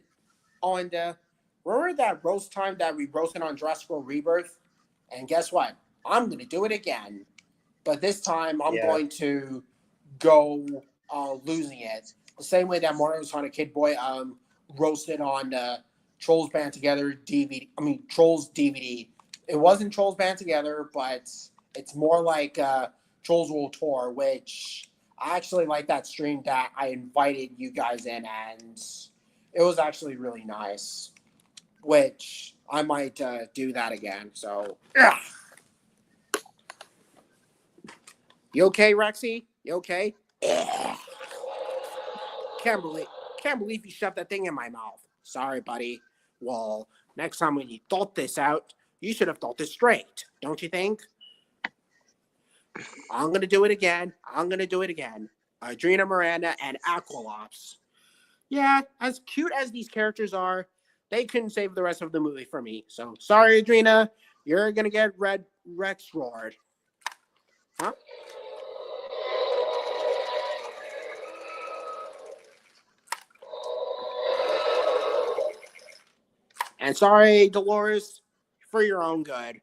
on the remember that roast time that we roasted on Jurassic World Rebirth? And guess what? I'm gonna do it again. But this time I'm Yeah. going to go losing it. The same way that Mario Sonic Kid Boy roasted on Trolls Band Together DVD. I mean Trolls DVD. It wasn't Trolls Band Together, but it's more like Trolls World Tour, which I actually like that stream that I invited you guys in, and it was actually really nice. Which I might do that again. So, yeah. You okay, Rexy? You okay? Yeah. Can't believe can't believe you shoved that thing in my mouth. Sorry, buddy. Well, next time when you thought this out, you should have thought this straight, don't you think? I'm gonna do it again. I'm gonna do it again. Adrena Miranda and Aqualops. Yeah, as cute as these characters are, they couldn't save the rest of the movie for me. So sorry, Adrena. You're gonna get Red Rex roared. Huh? And sorry, Dolores, for your own good.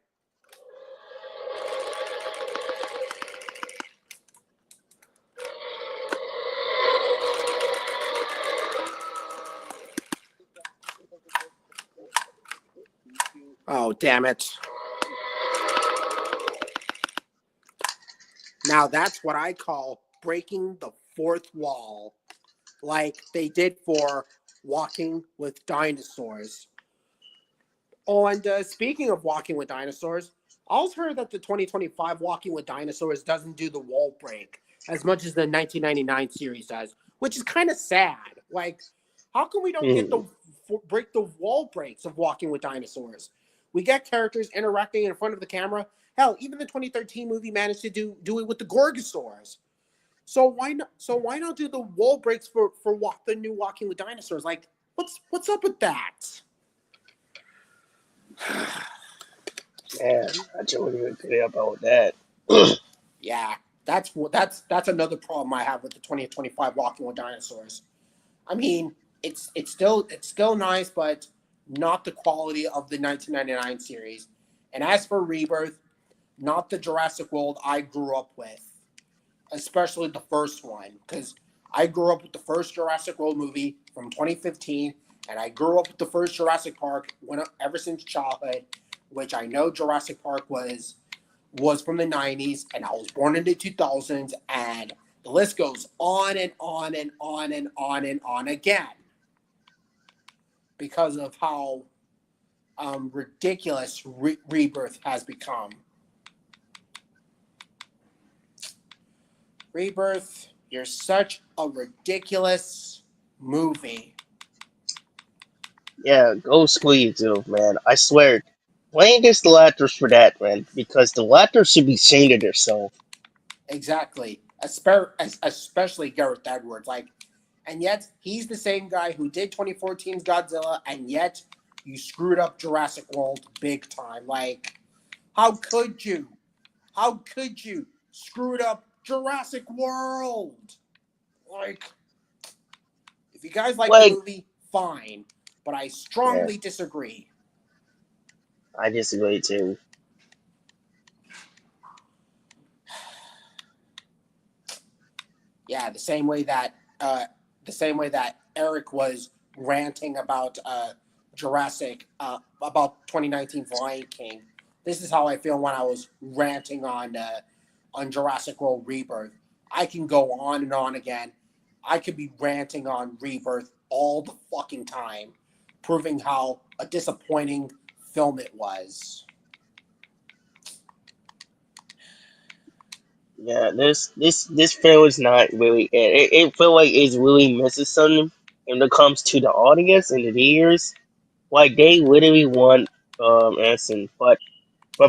Oh, damn it. Now that's what I call breaking the fourth wall, like they did for Walking with Dinosaurs. Oh, and speaking of Walking with Dinosaurs, I also heard that the 2025 Walking with Dinosaurs doesn't do the wall break as much as the 1999 series does, which is kind of sad. Like, how come we don't get the break the wall breaks of Walking with Dinosaurs? We get characters interacting in front of the camera. Hell, even the 2013 movie managed to do it with the Gorgosaurs. So why not? So why not do the wall breaks for the new Walking with Dinosaurs? Like, what's up with that? Man, I totally agree about that. Yeah, that's another problem I have with the 2025 Walking with Dinosaurs. I mean, it's still nice, but not the quality of the 1999 series. And as for Rebirth, not the Jurassic World I grew up with, especially the first one, because I grew up with the first Jurassic World movie from 2015, and I grew up with the first Jurassic Park ever since childhood, which I know Jurassic Park was from the 90s, and I was born in the 2000s, and the list goes on and on and on and on and on again because of how ridiculous Rebirth has become. Rebirth, you're such a ridiculous movie. Yeah, go squeeze, dude, man. I swear. Playing against the Raptors for that, man, because the Raptors should be ashamed of themselves. Exactly. Especially Gareth Edwards. Like, and yet he's the same guy who did 2014's Godzilla, and yet you screwed up Jurassic World big time. Like, how could you? How could you screw it up Jurassic World? Like, if you guys like the Like, movie, fine, but I yeah, strongly disagree. I disagree too. Yeah, the same way that Eric was ranting about Jurassic about 2019 Lion King. This is how I feel when I was ranting on Jurassic World Rebirth. I can go on and on again. I could be ranting on Rebirth all the fucking time, proving how a disappointing film it was. Yeah, this film is not really. It feel like it's really missing something when it comes to the audience and the viewers. like they literally want Anson, but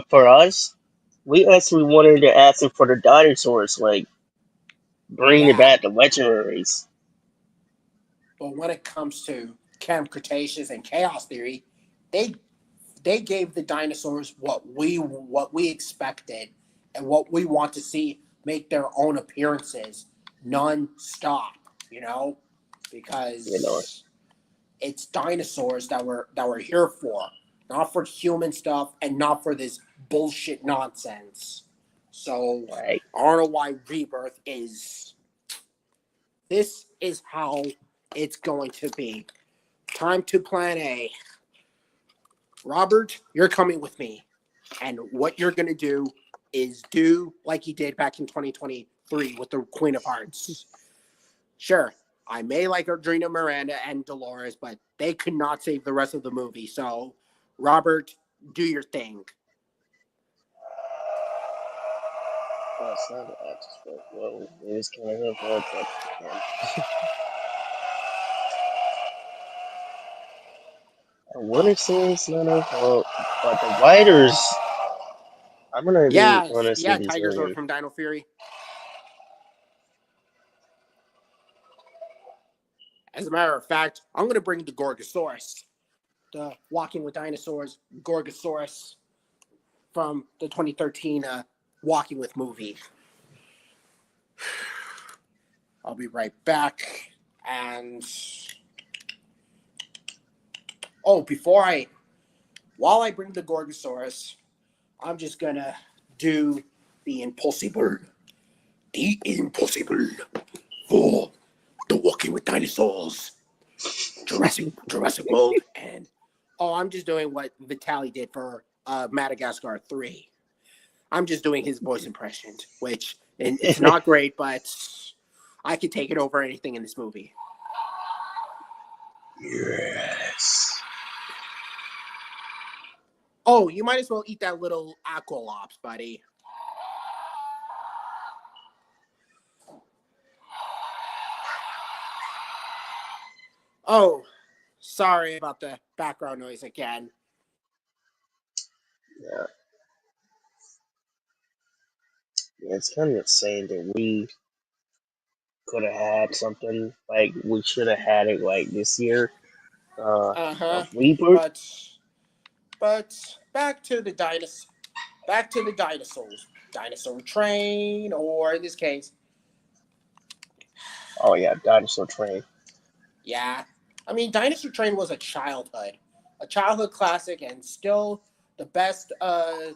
for us, we actually wanted to ask him for the dinosaurs, like bringing Yeah, back the legendaries. but when it comes to Camp Cretaceous and Chaos Theory, they they gave the dinosaurs what we expected and what we want to see make their own appearances non-stop, you know, You know, because it's dinosaurs that we're here for, not for human stuff and not for this bullshit nonsense. So like I don't know why Rebirth is. This is how it's going to be. Time to plan A. Robert, you're coming with me. And what you're going to do is do like you did back in 2023 with the Queen of Hearts. Sure, I may like Adrena Miranda and Dolores, but they could not save the rest of the movie. So, Robert, do your thing. oh, it's not the actors, but well, it is kind of a but man, I want to say it's not our fault, but the writers. I'm gonna be Yeah, honest yeah, with these Tiger Sword writers. from Dino Fury. As a matter of fact, I'm going to bring the Gorgosaurus, the Walking with Dinosaurs Gorgosaurus from the 2013 Walking with movie. I'll be right back. And oh, while I bring the Gorgosaurus, I'm just gonna do the impossible. The impossible for the Walking with Dinosaurs, Jurassic World, and oh, I'm just doing what Vitaly did for Madagascar 3. I'm just doing his voice impression, which and it's not great, but I could take it over anything in this movie. Yes. Oh, you might as well eat that little aqualops, buddy. Oh, sorry about the background noise again. Yeah. Yeah, it's kind of insane that we could have had something like we should have had it like this year. Uh-huh. Of Rebirth. But back to the dinosaurs. Dinosaur train, or in this case, Oh yeah, Dinosaur Train. yeah. I mean, Dinosaur Train was a childhood classic, and still the best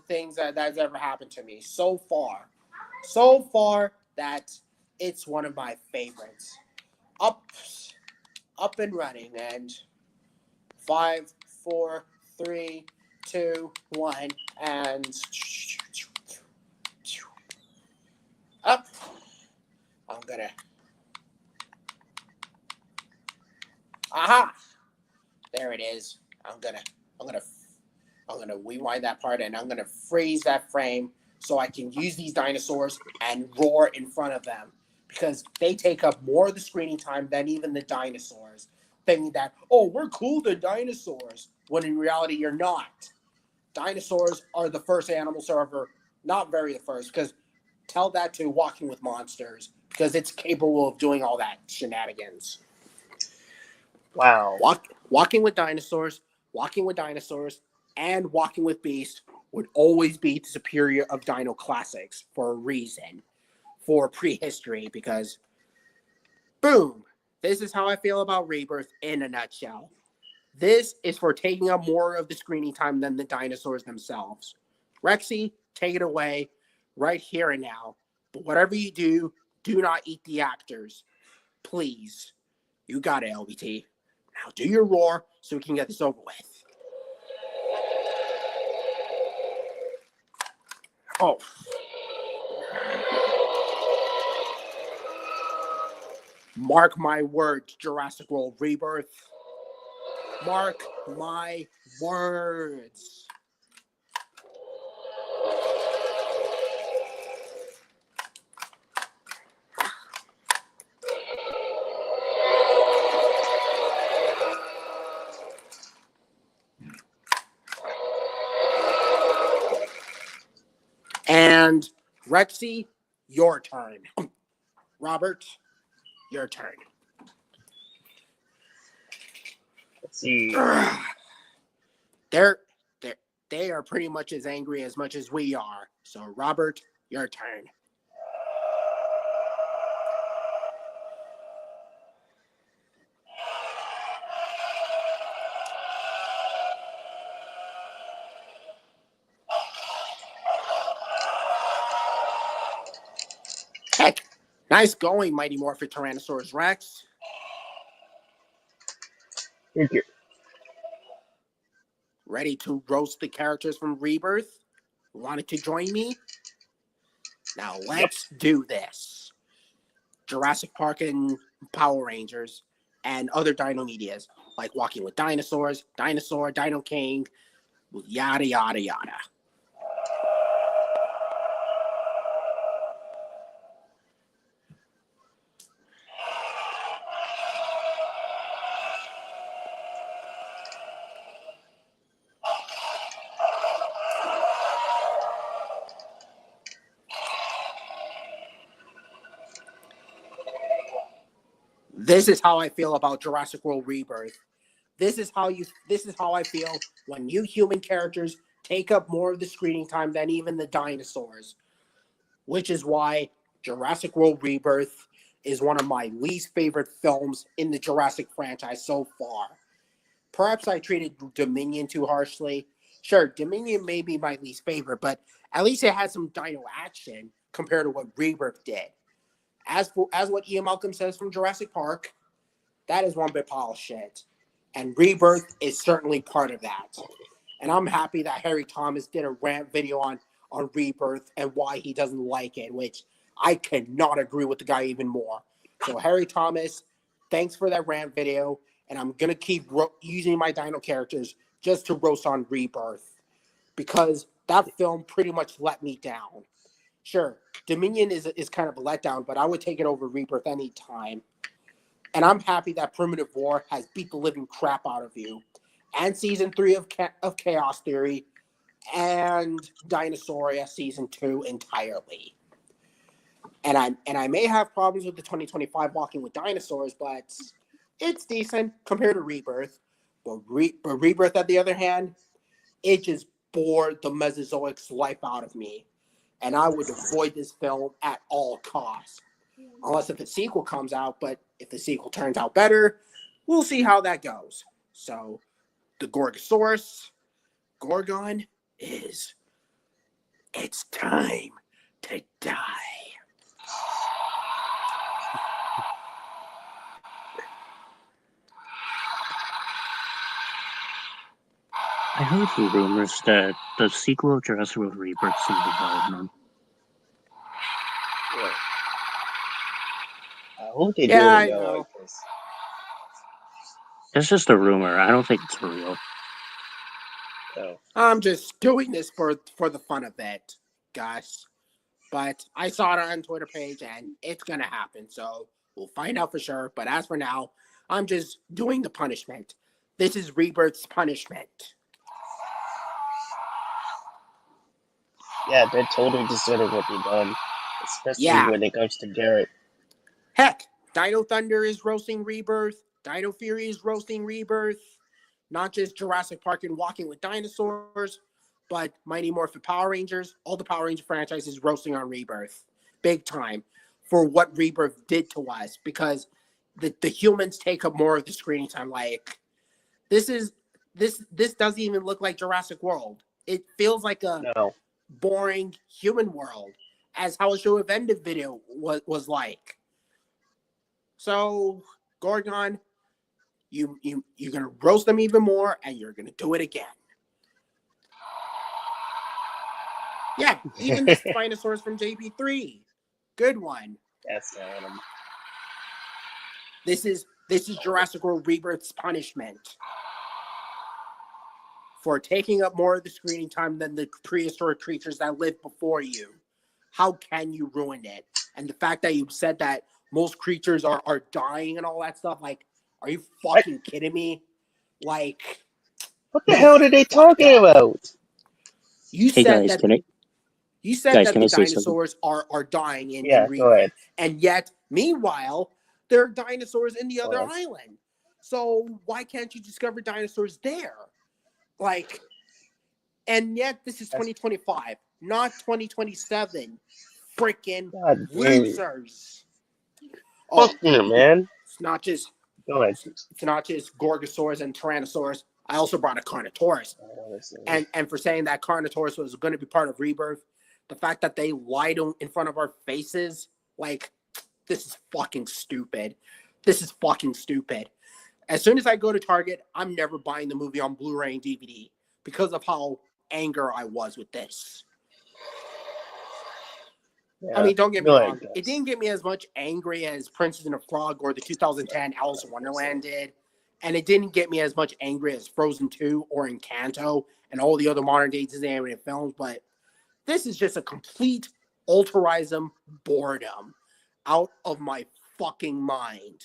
things that's ever happened to me so far. So far that it's one of my favorites. Up, up and running, and 5, 4, 3, 2, 1, and up. I'm gonna. Aha! There it is. I'm gonna, I'm gonna rewind that part, and I'm gonna freeze that frame so I can use these dinosaurs and roar in front of them because they take up more of the screening time than even the dinosaurs. Thinking that, oh, we're cool to dinosaurs, when in reality you're not. Dinosaurs are the first animals ever, not very the first, because tell that to Walking with Monsters because it's capable of doing all that shenanigans. Wow. Walking with dinosaurs, and Walking with Beasts would always be the superior of Dino Classics for a reason, for prehistory, because boom, this is how I feel about Rebirth in a nutshell. This is for taking up more of the screening time than the dinosaurs themselves. Rexy, take it away right here and now. But whatever you do not eat the actors. Please. You got it, LBT. Now do your roar so we can get this over with. Oh. Mark my words, Jurassic World Rebirth. Mark my words. And Rexy, your turn. Robert, your turn. Let's see. They're they are pretty much as angry as much as we are. So Robert, your turn. Heck, nice going, Mighty Morphin Tyrannosaurus Rex. Thank you. Ready to roast the characters from Rebirth? Wanted to join me? Now let's do this. Jurassic Park and Power Rangers and other dino medias, like Walking with Dinosaurs, Dinosaur, Dino King, yada, yada, yada. This is how I feel about Jurassic World Rebirth. This is how I feel when you human characters take up more of the screening time than even the dinosaurs. Which is why Jurassic World Rebirth is one of my least favorite films in the Jurassic franchise so far. Perhaps I treated Dominion too harshly. Sure, Dominion may be my least favorite, but at least it had some dino action compared to what Rebirth did. As what Ian Malcolm says from Jurassic Park, that is one big pile of shit. And Rebirth is certainly part of that. And I'm happy that Harry Thomas did a rant video on Rebirth and why he doesn't like it, which I cannot agree with the guy even more. So Harry Thomas, thanks for that rant video, and I'm going to keep using my dino characters just to roast on Rebirth because that film pretty much let me down. Sure, Dominion is kind of a letdown, but I would take it over Rebirth any time. And I'm happy that Primitive War has beat the living crap out of you. And Season 3 of Chaos Theory and Dinosauria Season 2 entirely. And I may have problems with the 2025 Walking with Dinosaurs, but it's decent compared to Rebirth. But Rebirth, on the other hand, it just bored the Mesozoic's life out of me. And I would avoid this film at all costs. Unless if a sequel comes out, but if the sequel turns out better, we'll see how that goes. So, the Gorgosaurus, Gorgon, it's time to die. I heard the rumors that the sequel of Jurassic World Rebirth is in development. Yeah. I hope they do Yeah, it, I though. know. It's just a rumor. I don't think it's real. So, I'm just doing this for the fun of it, guys. But I saw it on Twitter page, and it's gonna happen. So we'll find out for sure. But as for now, I'm just doing the punishment. This is Rebirth's punishment. yeah, they're totally deserving what they've done, especially Yeah. when it comes to Garrett. Heck, Dino Thunder is roasting Rebirth. Dino Fury is roasting Rebirth. Not just Jurassic Park and Walking with Dinosaurs, but Mighty Morphin Power Rangers. All the Power Ranger franchises roasting on Rebirth. Big time for what Rebirth did to us because the humans take up more of the screen time. Like, this doesn't even look like Jurassic World. It feels like a No. boring human world, as how a show of ended video was like. So, Gorgon, you're gonna roast them even more, and you're gonna do it again. Yeah, even the Spinosaurus from JP3, good one. That's Adam. This is Jurassic World Rebirth's punishment for taking up more of the screening time than the prehistoric creatures that lived before you. How can you ruin it? And the fact that you said that most creatures are dying and all that stuff, like, are you fucking kidding me? Like, What the hell are they talking about? You Hey said guys, that. You said Guys, that can the I say something? dinosaurs are dying in Yeah, go ahead. Rebirth, and yet, meanwhile, there are dinosaurs in the other Go ahead. island. So why can't you discover dinosaurs there? Like, and yet this is 2025, not 2027. Freaking God damn it. losers! Fuck Oh, you, man. it's not just Go ahead. it's not just Gorgosaurus and Tyrannosaurus. I also brought a Carnotaurus. And for saying that Carnotaurus was going to be part of Rebirth, the fact that they lied in front of our faces, like, this is fucking stupid. This is fucking stupid. As soon as I go to Target, I'm never buying the movie on Blu-ray and DVD because of how angry I was with this. Yeah. I mean, don't get me Go wrong. ahead, guys. It didn't get me as much angry as Princess and the Frog or the 2010 Alice in Wonderland did. And it didn't get me as much angry as Frozen 2 or Encanto and all the other modern day Disney animated films. But this is just a complete altruism boredom out of my fucking mind.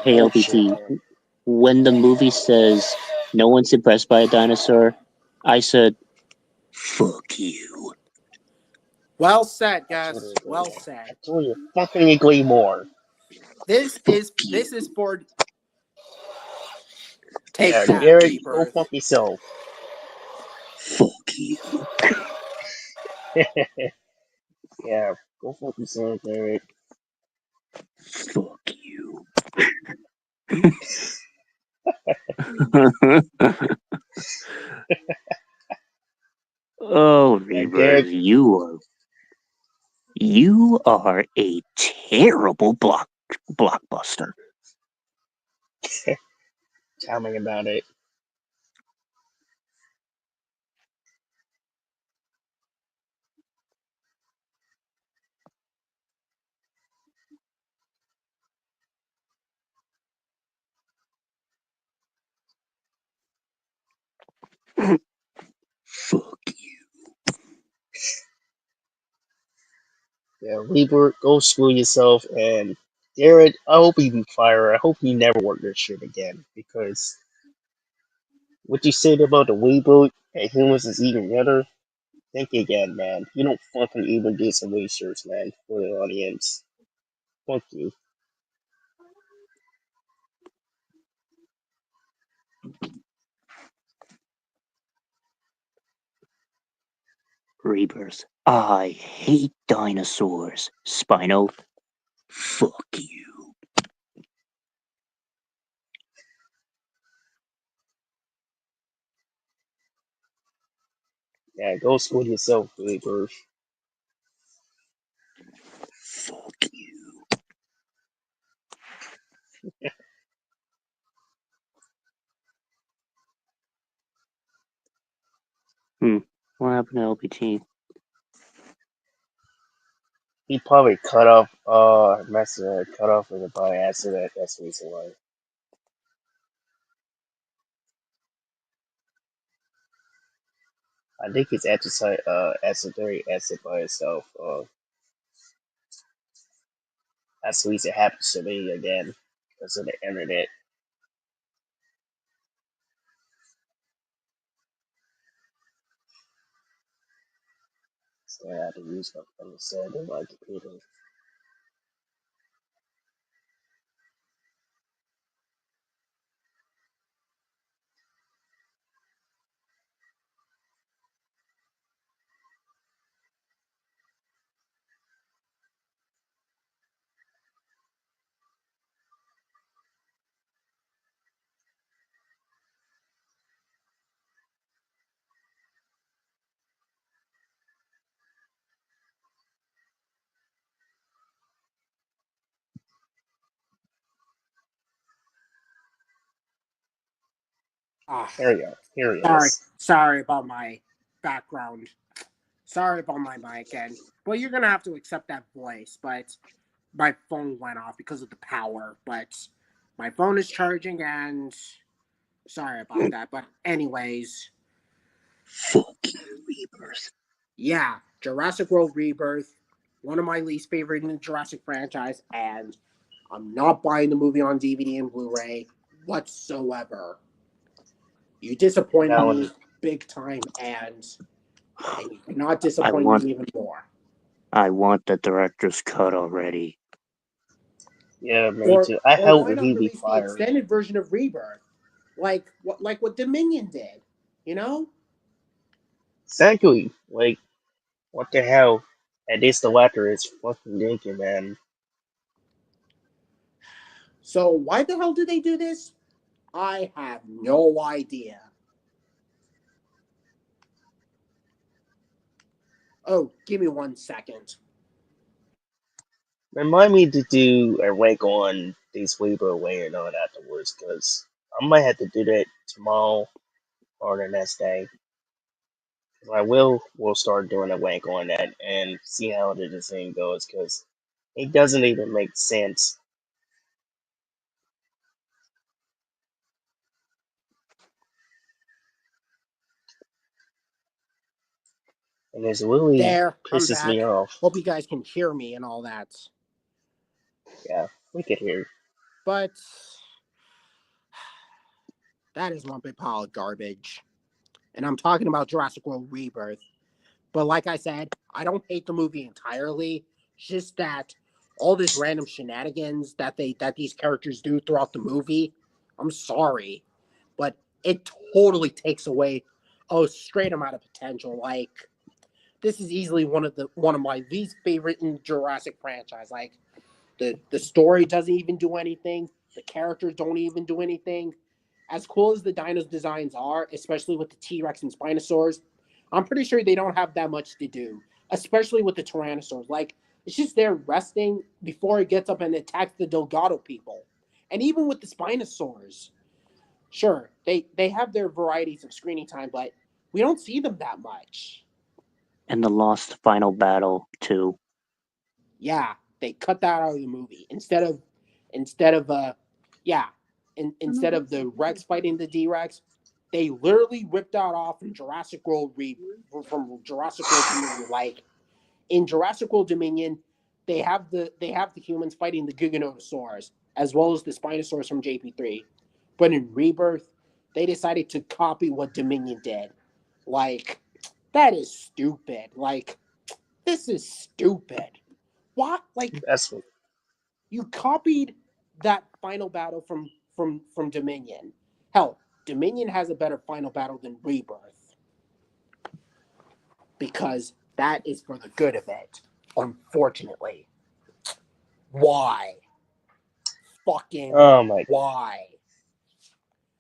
Hey, Bullshit, LBT, man. when the movie says no one's impressed by a dinosaur, I said, fuck you. Well said, I told Gus. you, Well I said. told you fucking equally more. This is for take Yeah, that, Garrett, go Rebirth. fuck yourself. Fuck you. Yeah, go fuck yourself, Garrett. Fuck you. Oh, Yeah, Rebirth, Garrett, you are a terrible blockbuster. tell me about it. Fuck you. Yeah, Rebirth, go screw yourself. And Garrett, I hope you be fired. I hope you never work this shit again. Because what you said about the reboot and humans is eating together, think again, man. You don't fucking even do some research, man, for the audience. Fuck you. Rebirth. I hate dinosaurs. Spino. Fuck you. Yeah, go screw yourself, Rebirth. Fuck you. What happened to LBT? He probably cut off, cut off with it by accident. That's the reason why. I think it's accidentally exit by itself. That's the reason it happens to me again because of the internet. So I had to use my phone instead of my computer. Ah, Here we go. Here he sorry, is. sorry about my background. Sorry about my mic, and well, you're gonna have to accept that voice. But my phone went off because of the power. But my phone is charging, and sorry about that. But anyways, Fuck you, Rebirth. yeah, Jurassic World Rebirth, one of my least favorite in the Jurassic franchise, and I'm not buying the movie on DVD and Blu-ray whatsoever. You disappointed Now, me big time, and and you cannot I disappoint want me even more. I want the director's cut already. Yeah, me Or too. I or hope why not he be release the fired. extended version of Rebirth, like what Dominion did? You know. Exactly. Like, what the hell? At least the actor is fucking thinking, man. So why the hell did they do this? I have no idea. Oh, give me 1 second. Remind me to do a rank on these Weaver weighing on afterwards, because I might have to do that tomorrow or the next day. I will start doing a rank on that and see how the design goes, because it doesn't even make sense. And it really There, I'm pisses me back. off. Hope you guys can hear me and all that. Yeah, we could hear. But that is one big pile of garbage. And I'm talking about Jurassic World Rebirth. But like I said, I don't hate the movie entirely. It's just that all this random shenanigans that these characters do throughout the movie, I'm sorry, but it totally takes away a straight amount of potential. Like this is easily one of my least favorite in Jurassic franchise. Like the story doesn't even do anything. The characters don't even do anything. As cool as the dinos designs are, especially with the T-Rex and Spinosaurs, I'm pretty sure they don't have that much to do. Especially with the Tyrannosaurs. Like, it's just there resting before it gets up and attacks the Delgado people. And even with the Spinosaurs, sure, they have their varieties of screening time, but we don't see them that much. And the lost final battle too. Yeah, they cut that out of the movie instead of yeah, instead of the Rex fighting the D Rex, they literally ripped that off from Jurassic World Dominion. Like in Jurassic World Dominion, they have the humans fighting the Giganotosaurs as well as the Spinosaurs from JP3, but in Rebirth, they decided to copy what Dominion did. Like that is stupid. Like this is stupid. What? Like That's what. you copied that final battle from Dominion. Hell, Dominion has a better final battle than Rebirth because that is for the good of it. Unfortunately, why? Fucking Oh my why?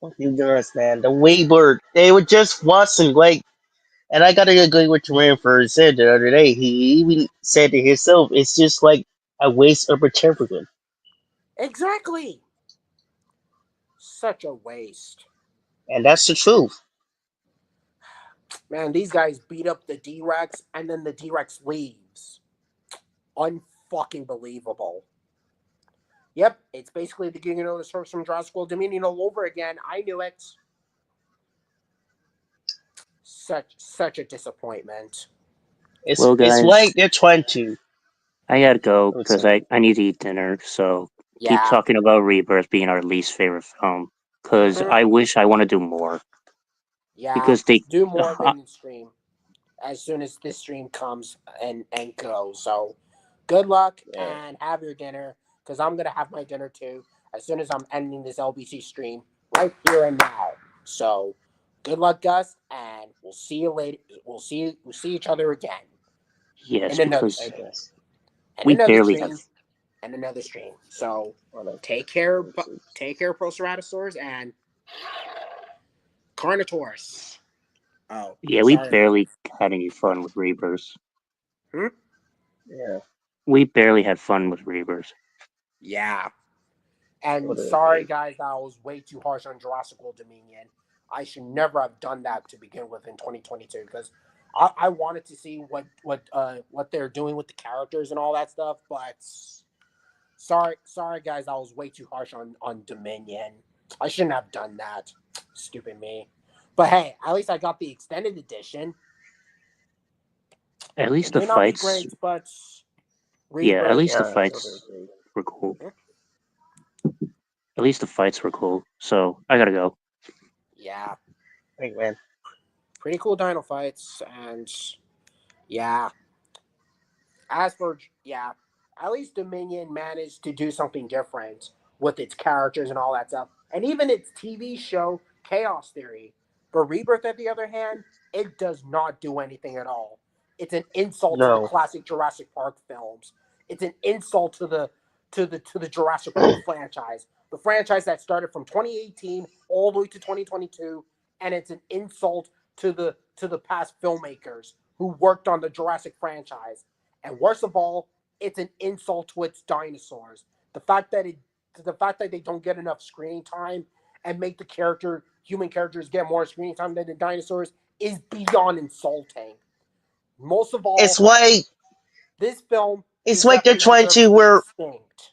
fucking goodness, man. The Weaver, they were just watching, like, and I gotta agree with Ranford said the other day. He even said to himself, it's just like a waste of material. Exactly. Such a waste. And that's the truth. Man, these guys beat up the D Rex and then the D Rex leaves. Unfucking believable. Yep, it's basically the Giganotosaurus from Jurassic World Dominion all over again. I knew it. Such a disappointment. It's Well, it's guys, like they're trying to. I gotta go I would because say, I need to eat dinner. So keep Yeah. talking about Rebirth being our least favorite film because Mm-hmm. I wish I want to do more Yeah. because they. Do more of it in stream as soon as this stream comes and goes. So good luck yeah, and have your dinner because I'm gonna have my dinner too as soon as I'm ending this LBC stream right here and now. So good luck, Gus, and we'll see you later. We'll see each other again Yes, in another I because stream. guess. And we another barely have. stream and another stream. So Whatever. take care, take care, Proceratosaurs and Carnotaurus. Oh, Yeah, we sorry. barely had any fun with Rebirth. Hmm? Yeah, We barely had fun with Rebirth. Yeah. I And would sorry, agree. guys, that I was way too harsh on Jurassic World Dominion. I should never have done that to begin with in 2022 because I wanted to see what they're doing with the characters and all that stuff. But sorry, guys, I was way too harsh on Dominion. I shouldn't have done that. Stupid me. But hey, at least I got the extended edition. At It least the may not be fights. great, but Yeah, at Rebirth. least the Yeah, I totally fights agree. were cool. At least the fights were cool. So I gotta go. Yeah, Hey, man. pretty cool dino fights, and yeah. As for at least Dominion managed to do something different with its characters and all that stuff, and even its TV show Chaos Theory. But Rebirth, on the other hand, it does not do anything at all. It's an insult to the No. classic Jurassic Park films. It's an insult to the Jurassic World franchise, the franchise that started from 2018 all the way to 2022, and it's an insult to the past filmmakers who worked on the Jurassic franchise. And worst of all, it's an insult to its dinosaurs. The fact that they don't get enough screen time and make the human characters get more screen time than the dinosaurs is beyond insulting. Most of It's all, why this film it's like they're definitely trying deserves to to be where extinct.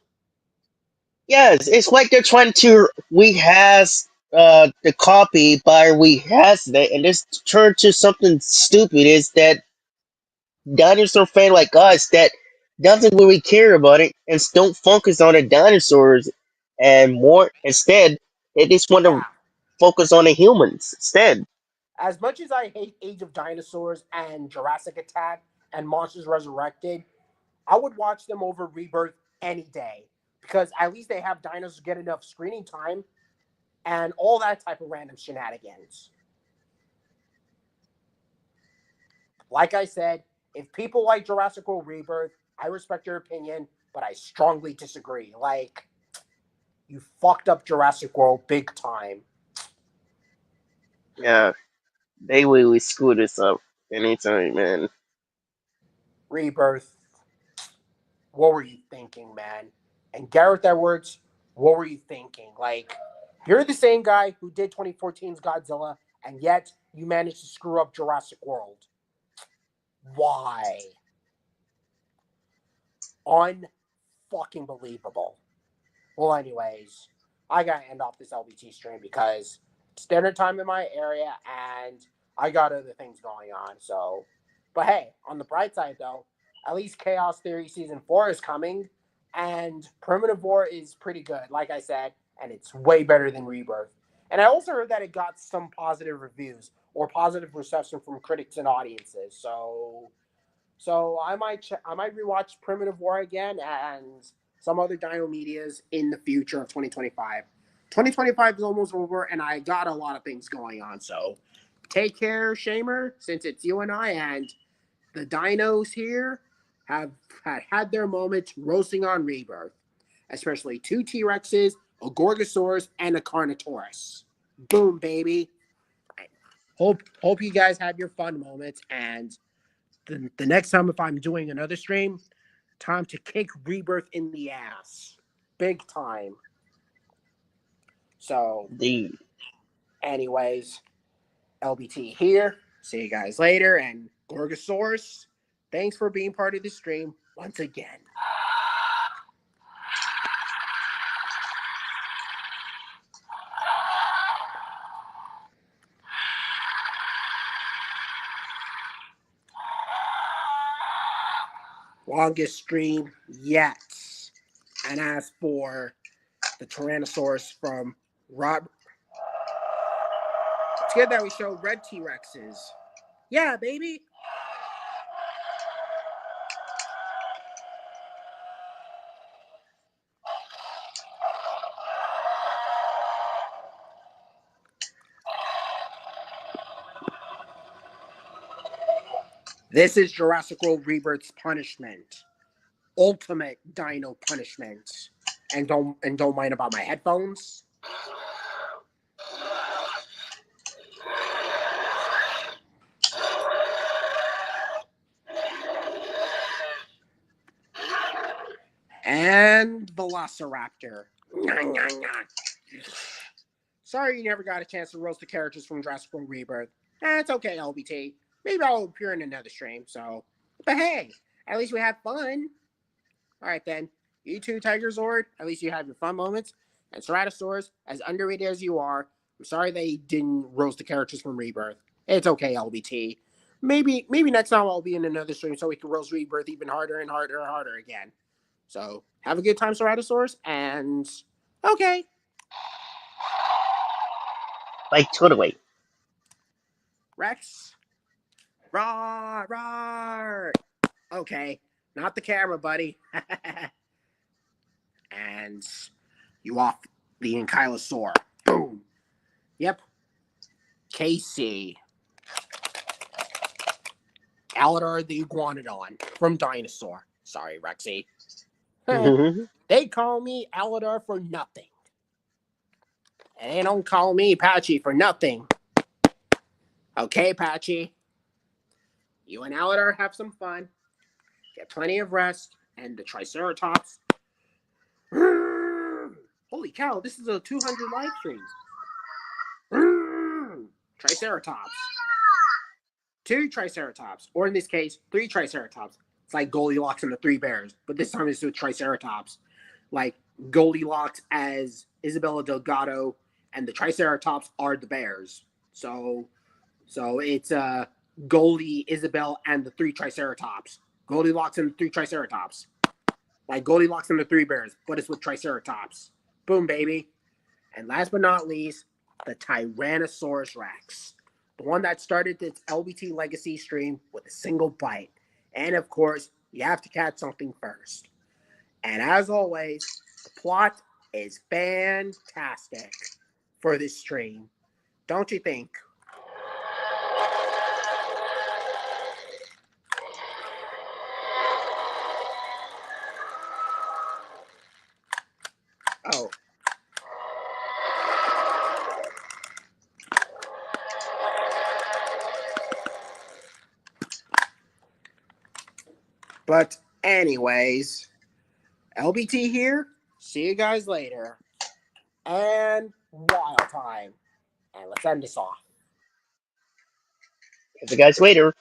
yes, it's like they're trying to rehas the copy by rehas it and this turn to something stupid is that dinosaur fan like us that doesn't really care about it and don't focus on the dinosaurs and more instead they just want to Yeah. focus on the humans instead. As much as I hate Age of Dinosaurs and Jurassic Attack and Monsters Resurrected, I would watch them over Rebirth any day because at least they have dinosaurs get enough screening time and all that type of random shenanigans. Like I said, if people like Jurassic World Rebirth, I respect your opinion, but I strongly disagree. Like, you fucked up Jurassic World big time. Yeah, they really screwed us up anytime, man. Rebirth, what were you thinking, man? And Gareth Edwards, what were you thinking? Like, you're the same guy who did 2014's Godzilla, and yet you managed to screw up Jurassic World. Why? Unfucking believable. Well, anyways, I gotta end off this LBT stream because it's dinner time in my area and I got other things going on. So, but hey, on the bright side though, at least Chaos Theory Season 4 is coming and Primitive War is pretty good, like I said, and it's way better than Rebirth. And I also heard that it got some positive reviews or positive reception from critics and audiences. So I might rewatch Primitive War again and some other Dino Medias in the future of 2025. 2025 is almost over, and I got a lot of things going on. So take care, Shamer, since it's you and I, and the dinos here have had their moments roasting on Rebirth, especially two T-Rexes, a Gorgosaurus, and a Carnotaurus. Boom, baby. Hope you guys have your fun moments, and the next time if I'm doing another stream, time to kick Rebirth in the ass. Big time. So, The anyways, LBT here. See you guys later. And Gorgosaurus, thanks for being part of the stream once again. Longest stream yet. And as for the Tyrannosaurus from Rob, it's good that we show red T-Rexes. Yeah, baby. This is Jurassic World Rebirth's punishment. Ultimate dino punishment. And don't mind about my headphones. And Velociraptor. Sorry you never got a chance to roast the characters from Jurassic World Rebirth. It's okay, LBT. Maybe I'll appear in another stream, so. But hey, at least we had fun. Alright then. You too, Tiger Zord. At least you have your fun moments. And Ceratosaurus, as underrated as you are, I'm sorry they didn't roast the characters from Rebirth. It's okay, LBT. Maybe next time I'll be in another stream so we can roast Rebirth even harder and harder and harder again. So have a good time, Ceratosaurus, and okay. like totally. Rex. Roar, roar. Okay, not the camera, buddy. And you off the ankylosaur. Boom. Yep. Casey. Aladar the iguanodon from Dinosaur. Sorry, Rexy. They call me Aladar for nothing. And they don't call me Patchy for nothing. Okay, Patchy. You and Aladar have some fun. Get plenty of rest. And the Triceratops. Holy cow, this is a 200 live streams. Triceratops. 2 Triceratops. Or in this case, 3 Triceratops. It's like Goldilocks and the 3 Bears. But this time it's with Triceratops. Like Goldilocks as Isabella Delgado. And the Triceratops are the bears. So it's Goldie, Isabel, and the 3 Triceratops. Goldilocks and the 3 Triceratops. Like Goldilocks and the 3 Bears, but it's with Triceratops. Boom, baby. And last but not least, the Tyrannosaurus Rex. The one that started its LBT Legacy stream with a single bite. And of course, you have to catch something first. And as always, the plot is fantastic for this stream. Don't you think? Oh. But anyways, LBT here. See you guys later. And wild time. And let's end this off. Catch you guys later.